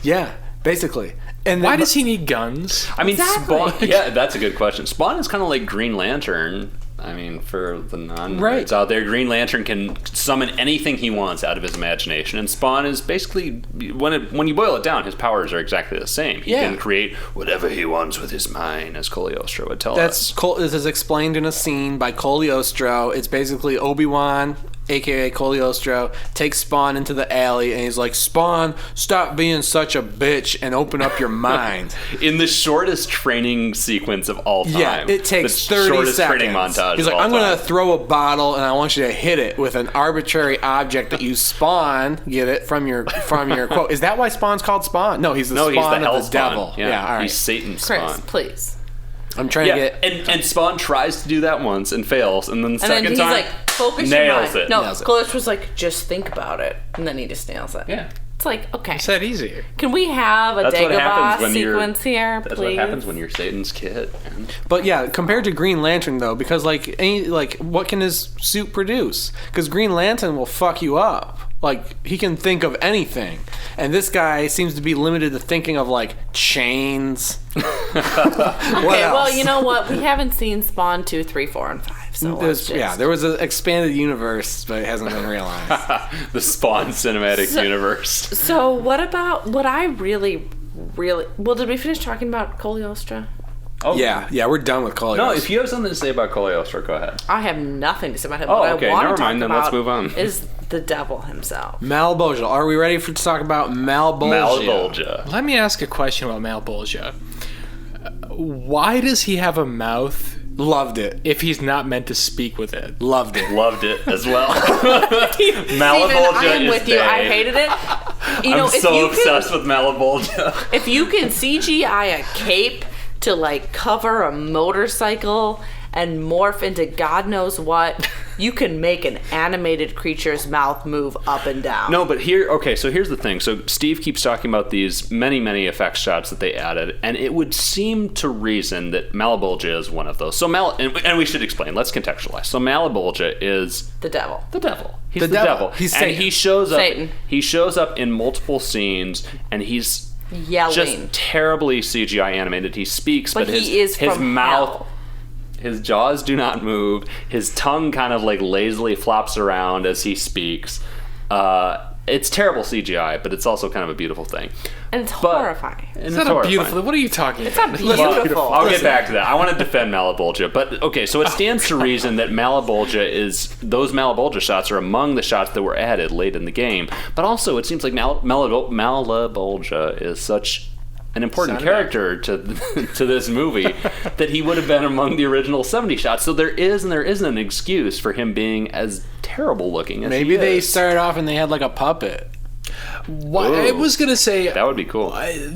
Yeah, basically. And Why does he need guns? I mean, Exactly. Spawn. Yeah, that's a good question. Spawn is kind of like Green Lantern. I mean, for the non-nerds out there, Green Lantern can summon anything he wants out of his imagination, and Spawn is basically, when you boil it down, his powers are exactly the same. He can create whatever he wants with his mind, as Cagliostro would tell us. This is explained in a scene by Cagliostro. It's basically Obi-Wan, a.k.a. Cagliostro, takes Spawn into the alley, and he's like, Spawn, stop being such a bitch and open up your mind. In the shortest training sequence of all time. Yeah, it takes the 30 shortest seconds. training montage He's of like, all I'm going time. to throw a bottle, and I want you to hit it with an arbitrary object that you Spawn. Get it from your quote. Is that why Spawn's called Spawn? No, he's the Spawn he's the hell of the Spawn. devil. Yeah, all right. he's Satan's Chris, Spawn. please. I'm trying to get... and Spawn tries to do that once and fails, and then the And then second he's time like, focus your nails mind. it. No, Nails it. Cagliostro's like, just think about it. And then he just nails it. Yeah. It's like, okay. It's that easy. Can we have a That's what happens Dagobah when you're. sequence here, That's please? what happens when you're Satan's kid. Man. But yeah, compared to Green Lantern though, because what can his suit produce? Because Green Lantern will fuck you up. Like, he can think of anything, and this guy seems to be limited to thinking of like chains. Okay, well, else? you know what? We haven't seen Spawn 2, 3, 4, and 5. So let's just... There was an expanded universe, but it hasn't been realized. The Spawn cinematic universe. So what about what I really... Well, did we finish talking about Cagliostro? Oh Yeah, we're done with Cagliostro. No, if you have something to say about Cagliostro, go ahead. I have nothing to say about him. Oh, what okay, I want never to talk mind, then about let's move on. is the devil himself. Malbolgia. Are we ready to talk about Malbolgia? Malbolgia. Let me ask a question about Malbolgia. Why does he have a mouth Loved it. if he's not meant to speak with it? Loved it. Loved it as well. Steven, Malabolgia I am is with you. I bae. hated it. You know, I'm so obsessed with Malabolgia. If you can CGI a cape to like cover a motorcycle and morph into God knows what, you can make an animated creature's mouth move up and down. No, but so here's the thing. So Steve keeps talking about these many, many effects shots that they added, and it would seem to reason that Malabolgia is one of those. So and we should explain. Let's contextualize. So Malabolgia is The devil. the devil. He's The the devil. devil. He's and Satan. he shows up. Satan. He shows up in multiple scenes, and he's Yelling. just terribly CGI animated. He speaks, But but he is his from mouth. hell. His jaws do not move. His tongue kind of like lazily flops around as he speaks. It's terrible CGI, but it's also kind of a beautiful thing. And it's But- horrifying. And It's not a beautiful. What are you talking It's about? not beautiful. I'll get back to that. I want to defend Malabolgia, but okay. So it stands to reason that those Malabolgia shots are among the shots that were added late in the game. But also, it seems like Malabolgia is such an important character to this movie that he would have been among the original 70 shots. So there is and there isn't an excuse for him being as terrible looking as Maybe he they is. started off and they had like a puppet. I was gonna say That would be cool.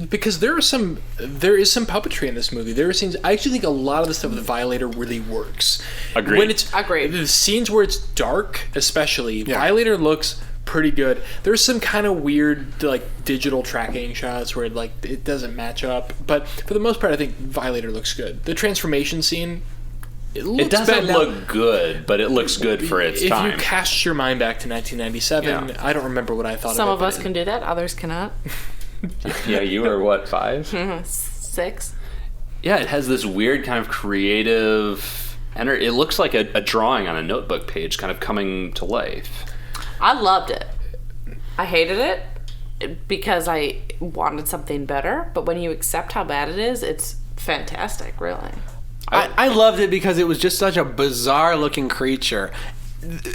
because there is some puppetry in this movie. There are scenes. I actually think a lot of the stuff with the Violator really works. Agreed. When it's Agreed. the scenes where it's dark, especially Violator looks pretty good. There's some kind of weird like digital tracking shots where it doesn't match up, but for the most part, I think Violator looks good. The transformation scene. It doesn't look good, but it looks good for its if time. you cast your mind back to 1997, Yeah. I don't remember what I thought Some of it. of us can do that. Others cannot. Yeah, you were what, 5? 6. Yeah, it has this weird kind of creative... It looks like a drawing on a notebook page kind of coming to life. I loved it. I hated it because I wanted something better. But when you accept how bad it is, it's fantastic, really. I loved it because it was just such a bizarre looking creature.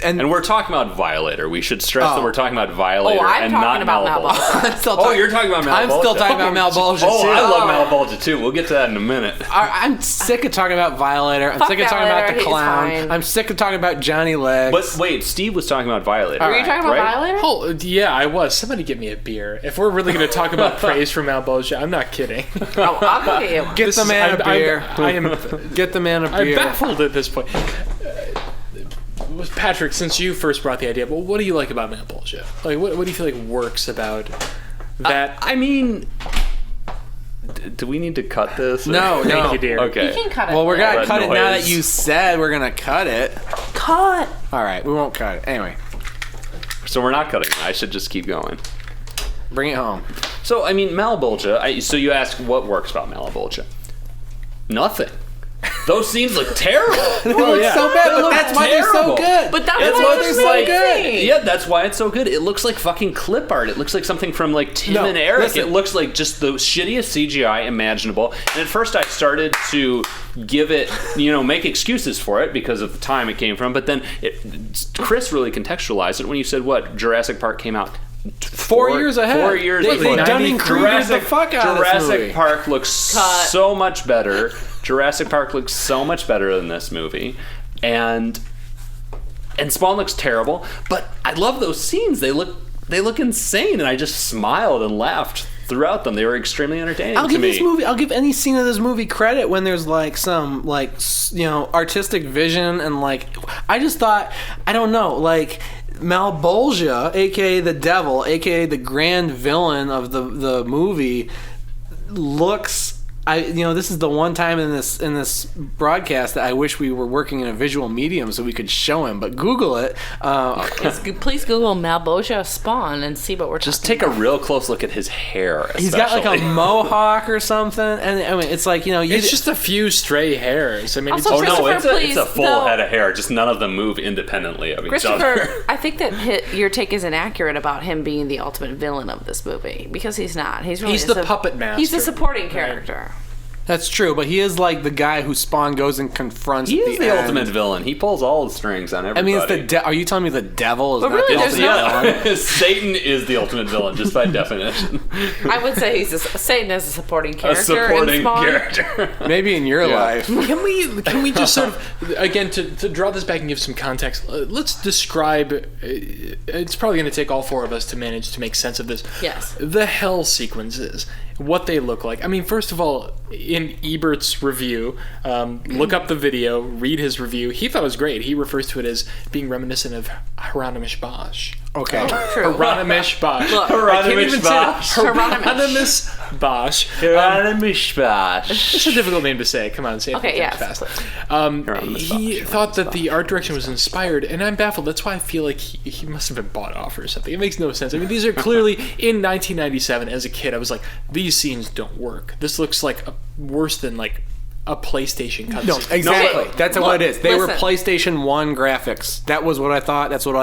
And we're talking about Violator. We should stress that we're talking about Violator I'm and talking not about Malbolgia. You're talking about Malbolgia. I'm still talking about Malbolgia too. I love Malbolgia too. We'll get to that in a minute. I'm sick of talking about Violator. I'm sick of talking about the Violator, clown. he's fine. I'm sick of talking about Johnny Legs. But wait, Steve was talking about Violator. Were you talking about Violator? Oh, yeah, I was. Somebody give me a beer. If we're really going to talk about praise for Malbolgia, I'm not kidding. Oh, I'll go get you. Get the man a beer. I'm Get the man a beer. I'm baffled at this point. Patrick, since you first brought the idea, what do you like about Malbolgia? Like, what do you feel like works about that? I mean, do we need to cut this? No. Thank you, dear. Okay. You can cut it. Well, we're gonna Red cut it now noise. that you said we're gonna cut it. Cut. All right, we won't cut it. Anyway, So we're not cutting it. I should just keep going. bring it home. So, I mean, Malbolgia, so you ask what works about Malbolgia? Nothing. Those scenes look terrible. They look so bad, but that's why they're so terrible. good. But that's That's why why they're there's so like, good. yeah, that's why it's so good. It looks like fucking clip art. It looks like something from like Tim No, and Eric. listen. It looks like just the shittiest CGI imaginable. And at first I started to give it, make excuses for it because of the time it came from. But then Chris really contextualized it when you said Jurassic Park came out 4 years ahead. 4 years They before. Dunning-Krugers the fuck out of this Jurassic movie. Park looks Cut. so much better. Jurassic Park looks so much better than this movie, and Spawn looks terrible. But I love those scenes. They look insane, and I just smiled and laughed throughout them. They were extremely entertaining I'll to give me. this movie. I'll give any scene of this movie credit when there's like some artistic vision and like I just thought I don't know like Malbolgia, aka the devil, aka the grand villain of the movie, looks. This is the one time in this broadcast that I wish we were working in a visual medium so we could show him. But Google it. Please Google Malbolgia Spawn and see what we're Just talking take a real close look at his hair. He's got like a especially. mohawk or something, and I mean it's like It's just a few stray hairs. I mean, Also, Oh no, Christopher, it's a full please, head of hair. Just none of them move independently of each Christopher, other. I think that your take is inaccurate about him being the ultimate villain of this movie because he's not. He's the puppet master. He's the supporting character. that's true. But he is like the guy who Spawn goes and confronts. He at is the end. ultimate villain. He pulls all the strings on I everybody. mean, are you telling me the devil is But not really, the there's ultimate villain? Yeah, Satan is the ultimate villain, just by definition. I would say Satan is a supporting A character in supporting Spawn. character. Maybe in your Yeah. life. Can we just sort of again to draw this back and give some context? Let's describe. It's probably going to take all four of us to manage to make sense of this. Yes. The hell sequences, what they look like. I mean, first of all, in Ebert's review, look up the video, read his review. He thought it was great. He refers to it as being reminiscent of Hieronymus Bosch. Okay. True. Hieronymus Bosch. Look, I can't Hieronymus even Bosch. say it. Hieronymus Bosch. Hieronymus Bosch. It's a difficult name to say. Come on, say it Okay, yes. fast. Hieronymus He Bosch. thought that the art direction was inspired, and I'm baffled. That's why I feel like he must have been bought off or something. It makes no sense. I mean, these are clearly, in 1997, as a kid, I was like, these scenes don't work. This looks like worse than like a PlayStation cutscene. No, exactly. No, That's what it is. They were listen. PlayStation 1 graphics. That was what I thought. That's what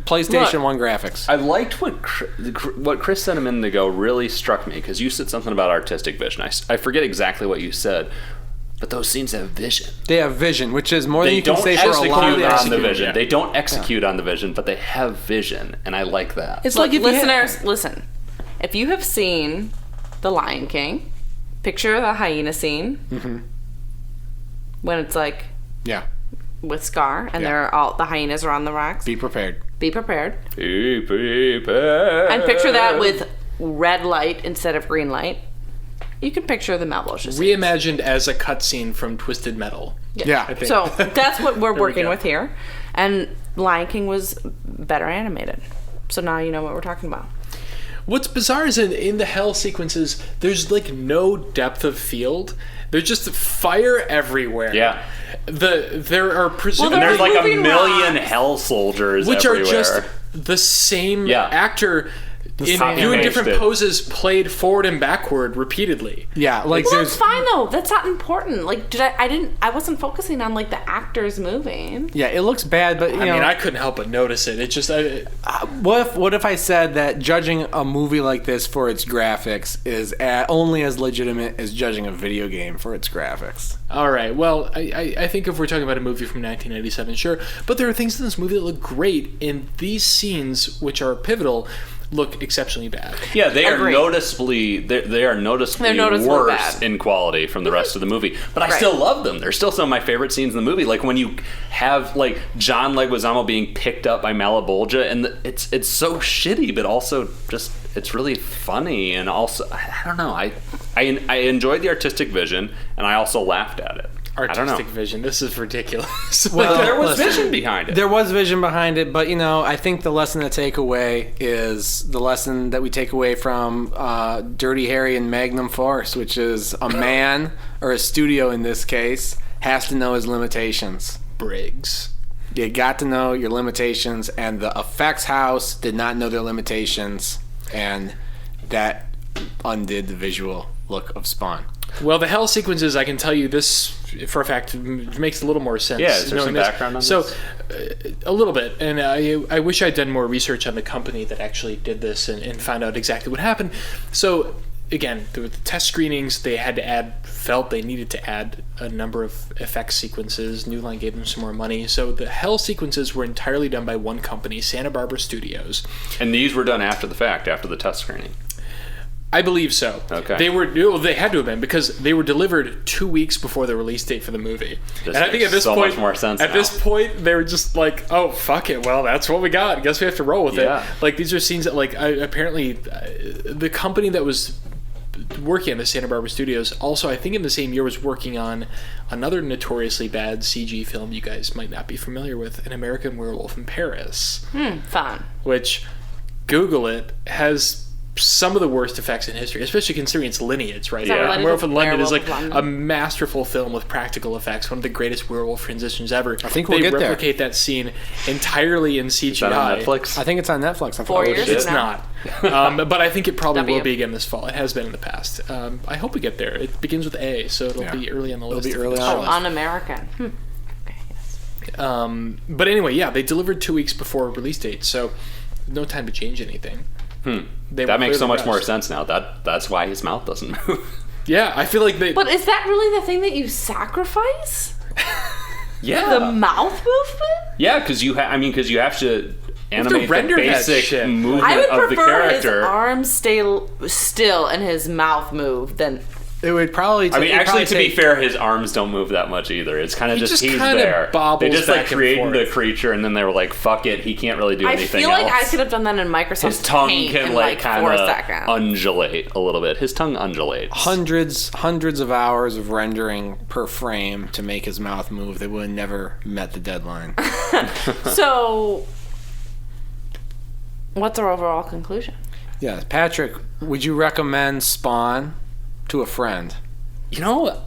PlayStation Look. 1 graphics. I liked what Chris said a minute ago really struck me, because you said something about artistic vision. I forget exactly what you said, but those scenes have vision. They have vision, which is more than They you can don't say for a execute lot of on the execute. vision. yeah. They don't execute on the vision, but they have vision, and I like that. It's Look, like if you had- listeners, listen. If you have seen The Lion King, picture the hyena scene when it's like yeah. with Scar and Yeah. the hyenas are on the rocks. Be prepared. Be prepared. And And picture that with red light instead of green light. You can picture the Malbolgia scene. Reimagined as a cutscene from Twisted Metal. Yeah. I think. So that's what we're working go. with here. And Lion King was better animated. So now you know what we're talking about. What's bizarre is in the hell sequences, there's like no depth of field. There's just fire everywhere. Yeah. There are Well, And there's like a moving million rocks. hell soldiers which everywhere. are just the same Yeah. actor doing different it. poses, played forward and backward repeatedly. Yeah, like Well, there's that's fine though. That's not important. Like, I wasn't focusing on like the actors moving. yeah, it looks bad, but you know, I couldn't help but notice it. It just what if I said that judging a movie like this for its graphics is only as legitimate as judging a video game for its graphics? all right. Well, I think if we're talking about a movie from 1997, sure, but there are things in this movie that look great, and these scenes, which are pivotal, look exceptionally bad. Yeah, they are Agreed. noticeably noticeably worse bad. in quality from the rest of the movie. But I Right. still love them. They're still some of my favorite scenes in the movie. Like when you have like John Leguizamo being picked up by Malabolgia, and it's so shitty, but also just it's really funny, and also I don't know. I enjoyed the artistic vision, and I also laughed at it. I don't know. Artistic vision. This is ridiculous. Well, There was listen, vision behind it. There was vision behind it, but you know, I think the lesson to take away is the lesson that we take away from Dirty Harry and Magnum Force, which is a man, or a studio in this case, has to know his limitations. Briggs. You got to know your limitations, and the effects house did not know their limitations, and that undid the visual look of Spawn. Well, the hell sequences, I can tell you this for a fact, makes a little more sense. Yeah, is there knowing some this. background on so, this? a little bit. And I wish I'd done more research on the company that actually did this and found out exactly what happened. So, again, there were the test screenings. They had to felt they needed to add a number of effects sequences. New Line gave them some more money. So the hell sequences were entirely done by one company, Santa Barbara Studios. And these were done after the fact, after the test screening. I believe so. Okay. They had to have been, because they were delivered 2 weeks before the release date for the movie. This and I think makes at this so point, much more sense at now. this point, they were just like, "Oh, fuck it. Well, that's what we got. I guess we have to roll with Yeah. it." Like, these are scenes that, like, apparently, the company that was working on the Santa Barbara Studios also, I think, in the same year was working on another notoriously bad CG film you guys might not be familiar with, An American Werewolf in Paris, Fun. which, Google it, has some of the worst effects in history, especially considering its lineage, right? that related Werewolf to in London is like Werewolf of London? a masterful film with practical effects, one of the greatest werewolf transitions ever. I think we'll they get there. replicate that scene entirely in CGI. Is that on Netflix? I think it's on Netflix. I thought 4 it was years shit. It's from now. not. But I think it probably W. will be again this fall. It has been in the past. I hope we get there. It begins with A, so it'll Yeah. be early on the list. be if early it's on. showing. Un-American. Okay, yes. But anyway, yeah, they delivered 2 weeks before release date, so no time to change anything. They were That makes so clearly much more rushed. sense now. That's why his mouth doesn't move. Yeah, I feel like they. But is that really the thing that you sacrifice? Yeah. The mouth movement? Yeah, because you have to animate the render that basic shit. movement I would of the prefer his character. arms stay still and his mouth move than. It would probably. I mean, it'd actually, probably to be take- fair, his arms don't move that much either. It's kind of He just he's kinda there. bobbles They just like back and created the forth. creature, and then they were like, "Fuck it, he can't really do I anything feel else." like I could have done that in Microsoft His tongue Paint can in like like kind 4 of seconds. undulate a little bit. His tongue undulates. hundreds of hours of rendering per frame to make his mouth move. They would have never met the deadline. So, what's our overall conclusion? Yeah, Patrick, would you recommend Spawn to a friend? You know,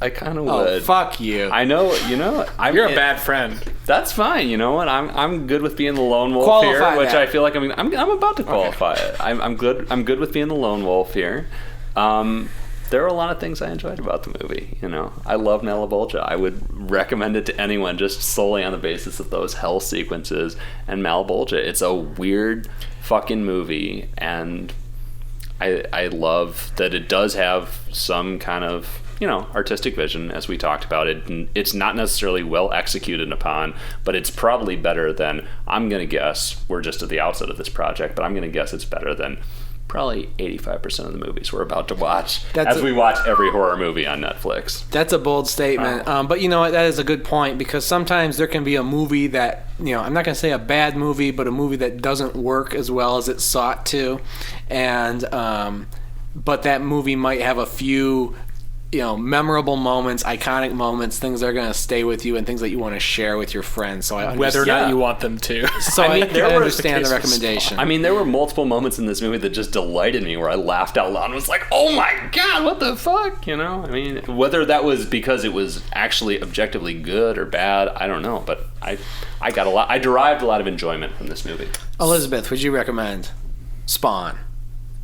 I kind of Oh, would. fuck you. I know. You know, You're a bad friend. That's fine. You know what? I'm good with being the lone wolf Qualify here, which that. I feel like I'm about to qualify it. I'm good. I'm good with being the lone wolf here. There are a lot of things I enjoyed about the movie. You know, I love Malabolgia. I would recommend it to anyone just solely on the basis of those hell sequences and Malabolgia. It's a weird fucking movie, and I love that it does have some kind of, you know, artistic vision, as we talked about. It's not necessarily well executed upon, but it's probably better than, I'm going to guess, we're just at the outset of this project, but I'm going to guess it's better than probably 85% of the movies we're about to watch as we watch every horror movie on Netflix. That's a bold statement. But you know what? That is a good point, because sometimes there can be a movie that, you know, I'm not going to say a bad movie, but a movie that doesn't work as well as it sought to. And, but that movie might have a few, you know, memorable moments, iconic moments, things that are going to stay with you and things that you want to share with your friends. So I understand. Whether or not you want them to. So I there were- understand the the case was recommendation. I mean, there were multiple moments in this movie that just delighted me, where I laughed out loud and was like, "Oh my god, what the fuck?" You know, I mean, whether that was because it was actually objectively good or bad, I don't know, but I derived a lot of enjoyment from this movie. Elizabeth, would you recommend? Spawn?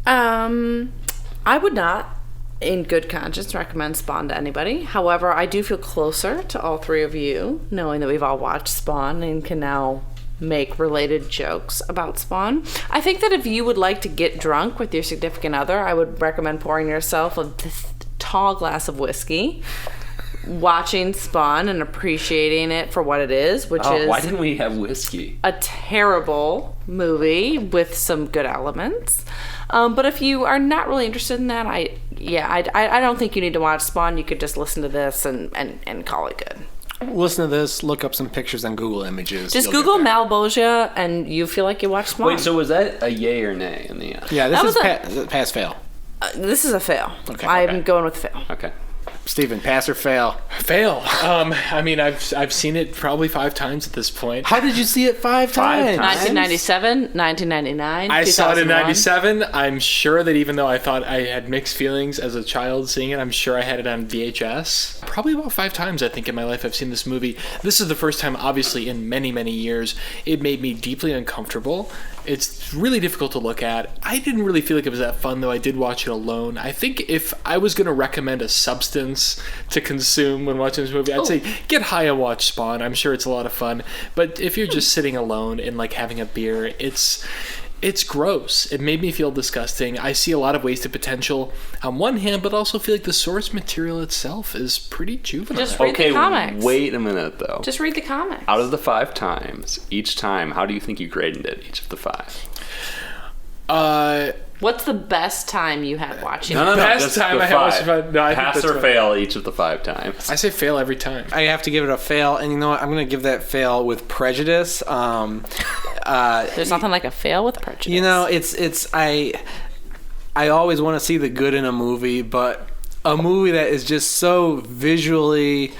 I would not, in good conscience, recommend Spawn to anybody. However, I do feel closer to all three of you, knowing that we've all watched Spawn and can now make related jokes about Spawn. I think that if you would like to get drunk with your significant other, I would recommend pouring yourself a tall glass of whiskey, watching Spawn and appreciating it for what it is, which is... Why didn't we have whiskey? A terrible movie with some good elements. But if you are not really interested in that, I don't think you need to watch Spawn. You could just listen to this and call it good. Listen to this, look up some pictures on Google Images. Just Google Malebolgia and you feel like you watched Spawn. Wait, so was that a yay or nay in the end? Yeah, this is pass-fail. This is a fail. Okay. I'm going with fail. Okay. Steven, pass or fail? Fail. I mean, I've seen it probably 5 times at this point. How did you see it 5 times? 1997, 1999, I saw it in 2001. 97. I'm sure that even though I thought I had mixed feelings as a child seeing it, I'm sure I had it on VHS. Probably about 5 times, I think, in my life I've seen this movie. This is the first time, obviously, in many, many years. It made me deeply uncomfortable. It's really difficult to look at. I didn't really feel like it was that fun, though. I did watch it alone. I think if I was going to recommend a substance to consume when watching this movie, I'd say get high and watch Spawn. I'm sure it's a lot of fun. But if you're just sitting alone and like having a beer, it's gross. It made me feel disgusting. I see a lot of wasted potential on one hand, but also feel like the source material itself is pretty juvenile. Just read the comics. Wait a minute, though. Just read the comics. Out of the 5 times, each time, how do you think you graded it, each of the 5? What's the best time you had watching it? No. Best time I had watched it. No, I think Pass that's or right. fail each of the 5 times. I say fail every time. I have to give it a fail, and you know what? I'm going to give that fail with prejudice. There's nothing like a fail with prejudice. You know, I always want to see the good in a movie, but a movie that is just so visually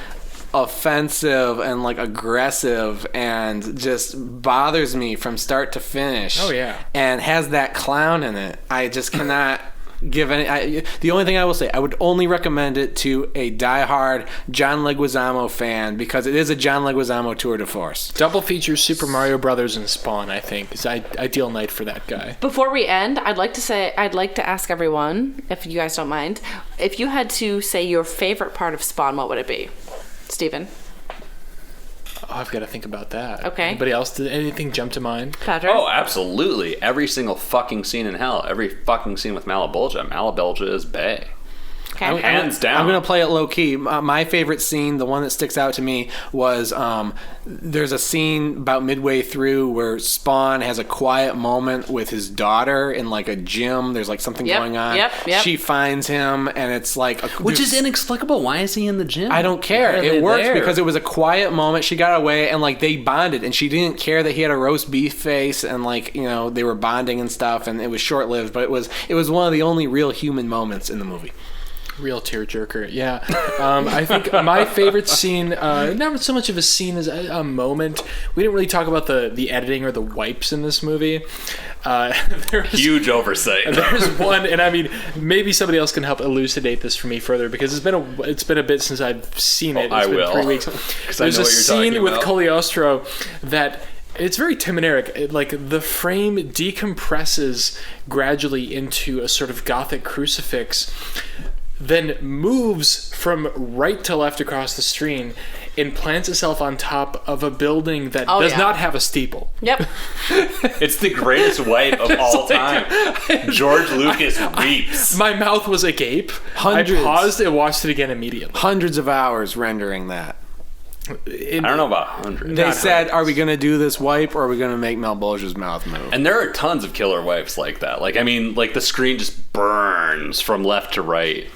offensive and like aggressive and just bothers me from start to finish. Oh, yeah. And has that clown in it. I just cannot give any. The only thing I will say, I would only recommend it to a diehard John Leguizamo fan because it is a John Leguizamo tour de force. Double feature Super Mario Brothers and Spawn, I think, is ideal night for that guy. Before we end, I'd like to ask everyone, if you guys don't mind, if you had to say your favorite part of Spawn, what would it be? Steven? Oh, I've got to think about that. Okay. Anybody else? Did anything jump to mind? Patrick? Oh, absolutely. Every single fucking scene in hell. Every fucking scene with Malebolgia. Malebolgia is bae. Okay. Hands down. I'm going to play it low key. My favorite scene, the one that sticks out to me, was there's a scene about midway through where Spawn has a quiet moment with his daughter in like a gym. There's like something going on. Yep. She finds him, and it's like Which is inexplicable. Why is he in the gym? I don't care. Why are they It worked there? because it was a quiet moment. She got away, and like they bonded, and she didn't care that he had a roast beef face, and like they were bonding and stuff, and it was short lived, but it was one of the only real human moments in the movie. Real tearjerker, yeah. I think my favorite scene, not so much of a scene as a moment. We didn't really talk about the editing or the wipes in this movie. Huge oversight. There's one, and I mean, maybe somebody else can help elucidate this for me further because it's been a bit since I've seen it. I It's been will. 3 weeks. There's a scene with about. Cagliostro that. It's very Tim and Eric. Like the frame decompresses gradually into a sort of Gothic crucifix, then moves from right to left across the screen and plants itself on top of a building that does not have a steeple. Yep. It's the greatest wipe of all time. George Lucas weeps. My mouth was agape. Hundreds. I paused and watched it again immediately. Hundreds of hours rendering that. I don't know about 100. They said, "Are we going to do this wipe, or are we going to make Malebolgia's mouth move?" And there are tons of killer wipes like that. Like, I mean, like the screen just burns from left to right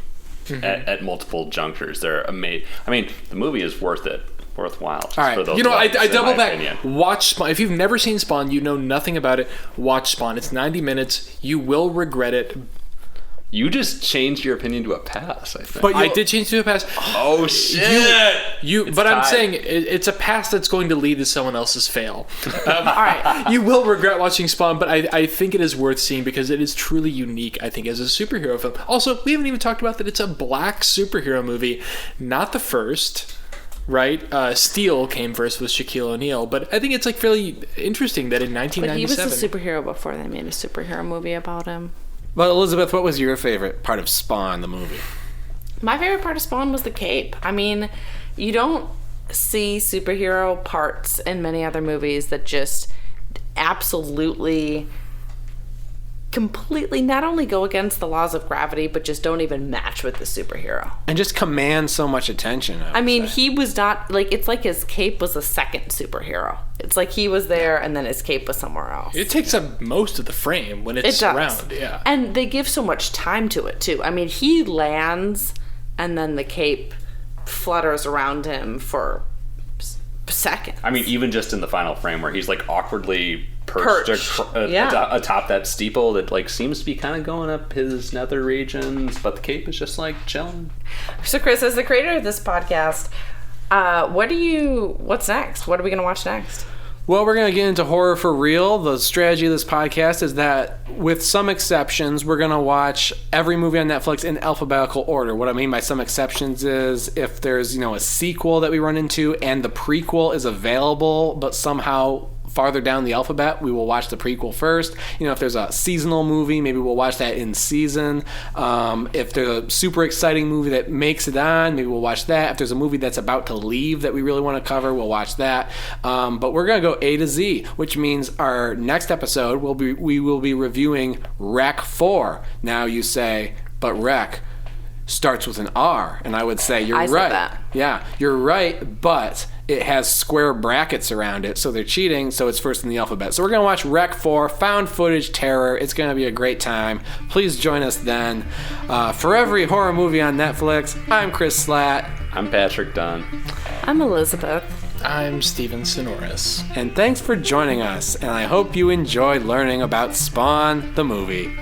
at multiple junctures. They're amazing. I mean, the movie is worthwhile. Just All right. for those I wipes, in double my back. opinion. Watch Spawn. If you've never seen Spawn, you know nothing about it. Watch Spawn. It's 90 minutes. You will regret it. You just changed your opinion to a pass, I think. But I did change to a pass. oh, shit! But I'm tied. saying it's a pass that's going to lead to someone else's fail. All right, you will regret watching Spawn, but I think it is worth seeing because it is truly unique, I think, as a superhero film. Also, we haven't even talked about that it's a black superhero movie. Not the first, right? Steel came first with Shaquille O'Neal, but I think it's like fairly interesting that in But he was 1997. a superhero before they made a superhero movie about him. Well, Elizabeth, what was your favorite part of Spawn, the movie? My favorite part of Spawn was the cape. I mean, you don't see superhero parts in many other movies that just absolutely completely not only go against the laws of gravity, but just don't even match with the superhero. And just command so much attention. I mean, he was not, like, it's like his cape was a second superhero. It's like he was there and then his cape was somewhere else. It takes up most of the frame when it's around. Yeah. And they give so much time to it, too. I mean, he lands and then the cape flutters around him for seconds. I mean, even just in the final frame where he's like awkwardly perched atop that steeple that like seems to be kind of going up his nether regions, but the cape is just like chilling. So, Chris, as the creator of this podcast, what's next? What are we going to watch next? Well, we're going to get into horror for real. The strategy of this podcast is that, with some exceptions, we're going to watch every movie on Netflix in alphabetical order. What I mean by some exceptions is if there's, a sequel that we run into and the prequel is available, but somehow farther down the alphabet, we will watch the prequel first. If there's a seasonal movie, maybe we'll watch that in season. If there's a super exciting movie that makes it on, maybe we'll watch that. If there's a movie that's about to leave that we really want to cover, we'll watch that. But we're going to go A to Z, which means our next episode we will be reviewing Rec 4. Now you say, but Rec starts with an R, and I would say you're right. Said that. Yeah, you're right, but it has square brackets around it, so they're cheating, so it's first in the alphabet. So we're going to watch Rec 4, found footage terror. It's going to be a great time. Please join us then. For every horror movie on Netflix, I'm Chris Slatt. I'm Patrick Dunn. I'm Elizabeth. I'm Steven Sonoris. And thanks for joining us, and I hope you enjoyed learning about Spawn, the movie.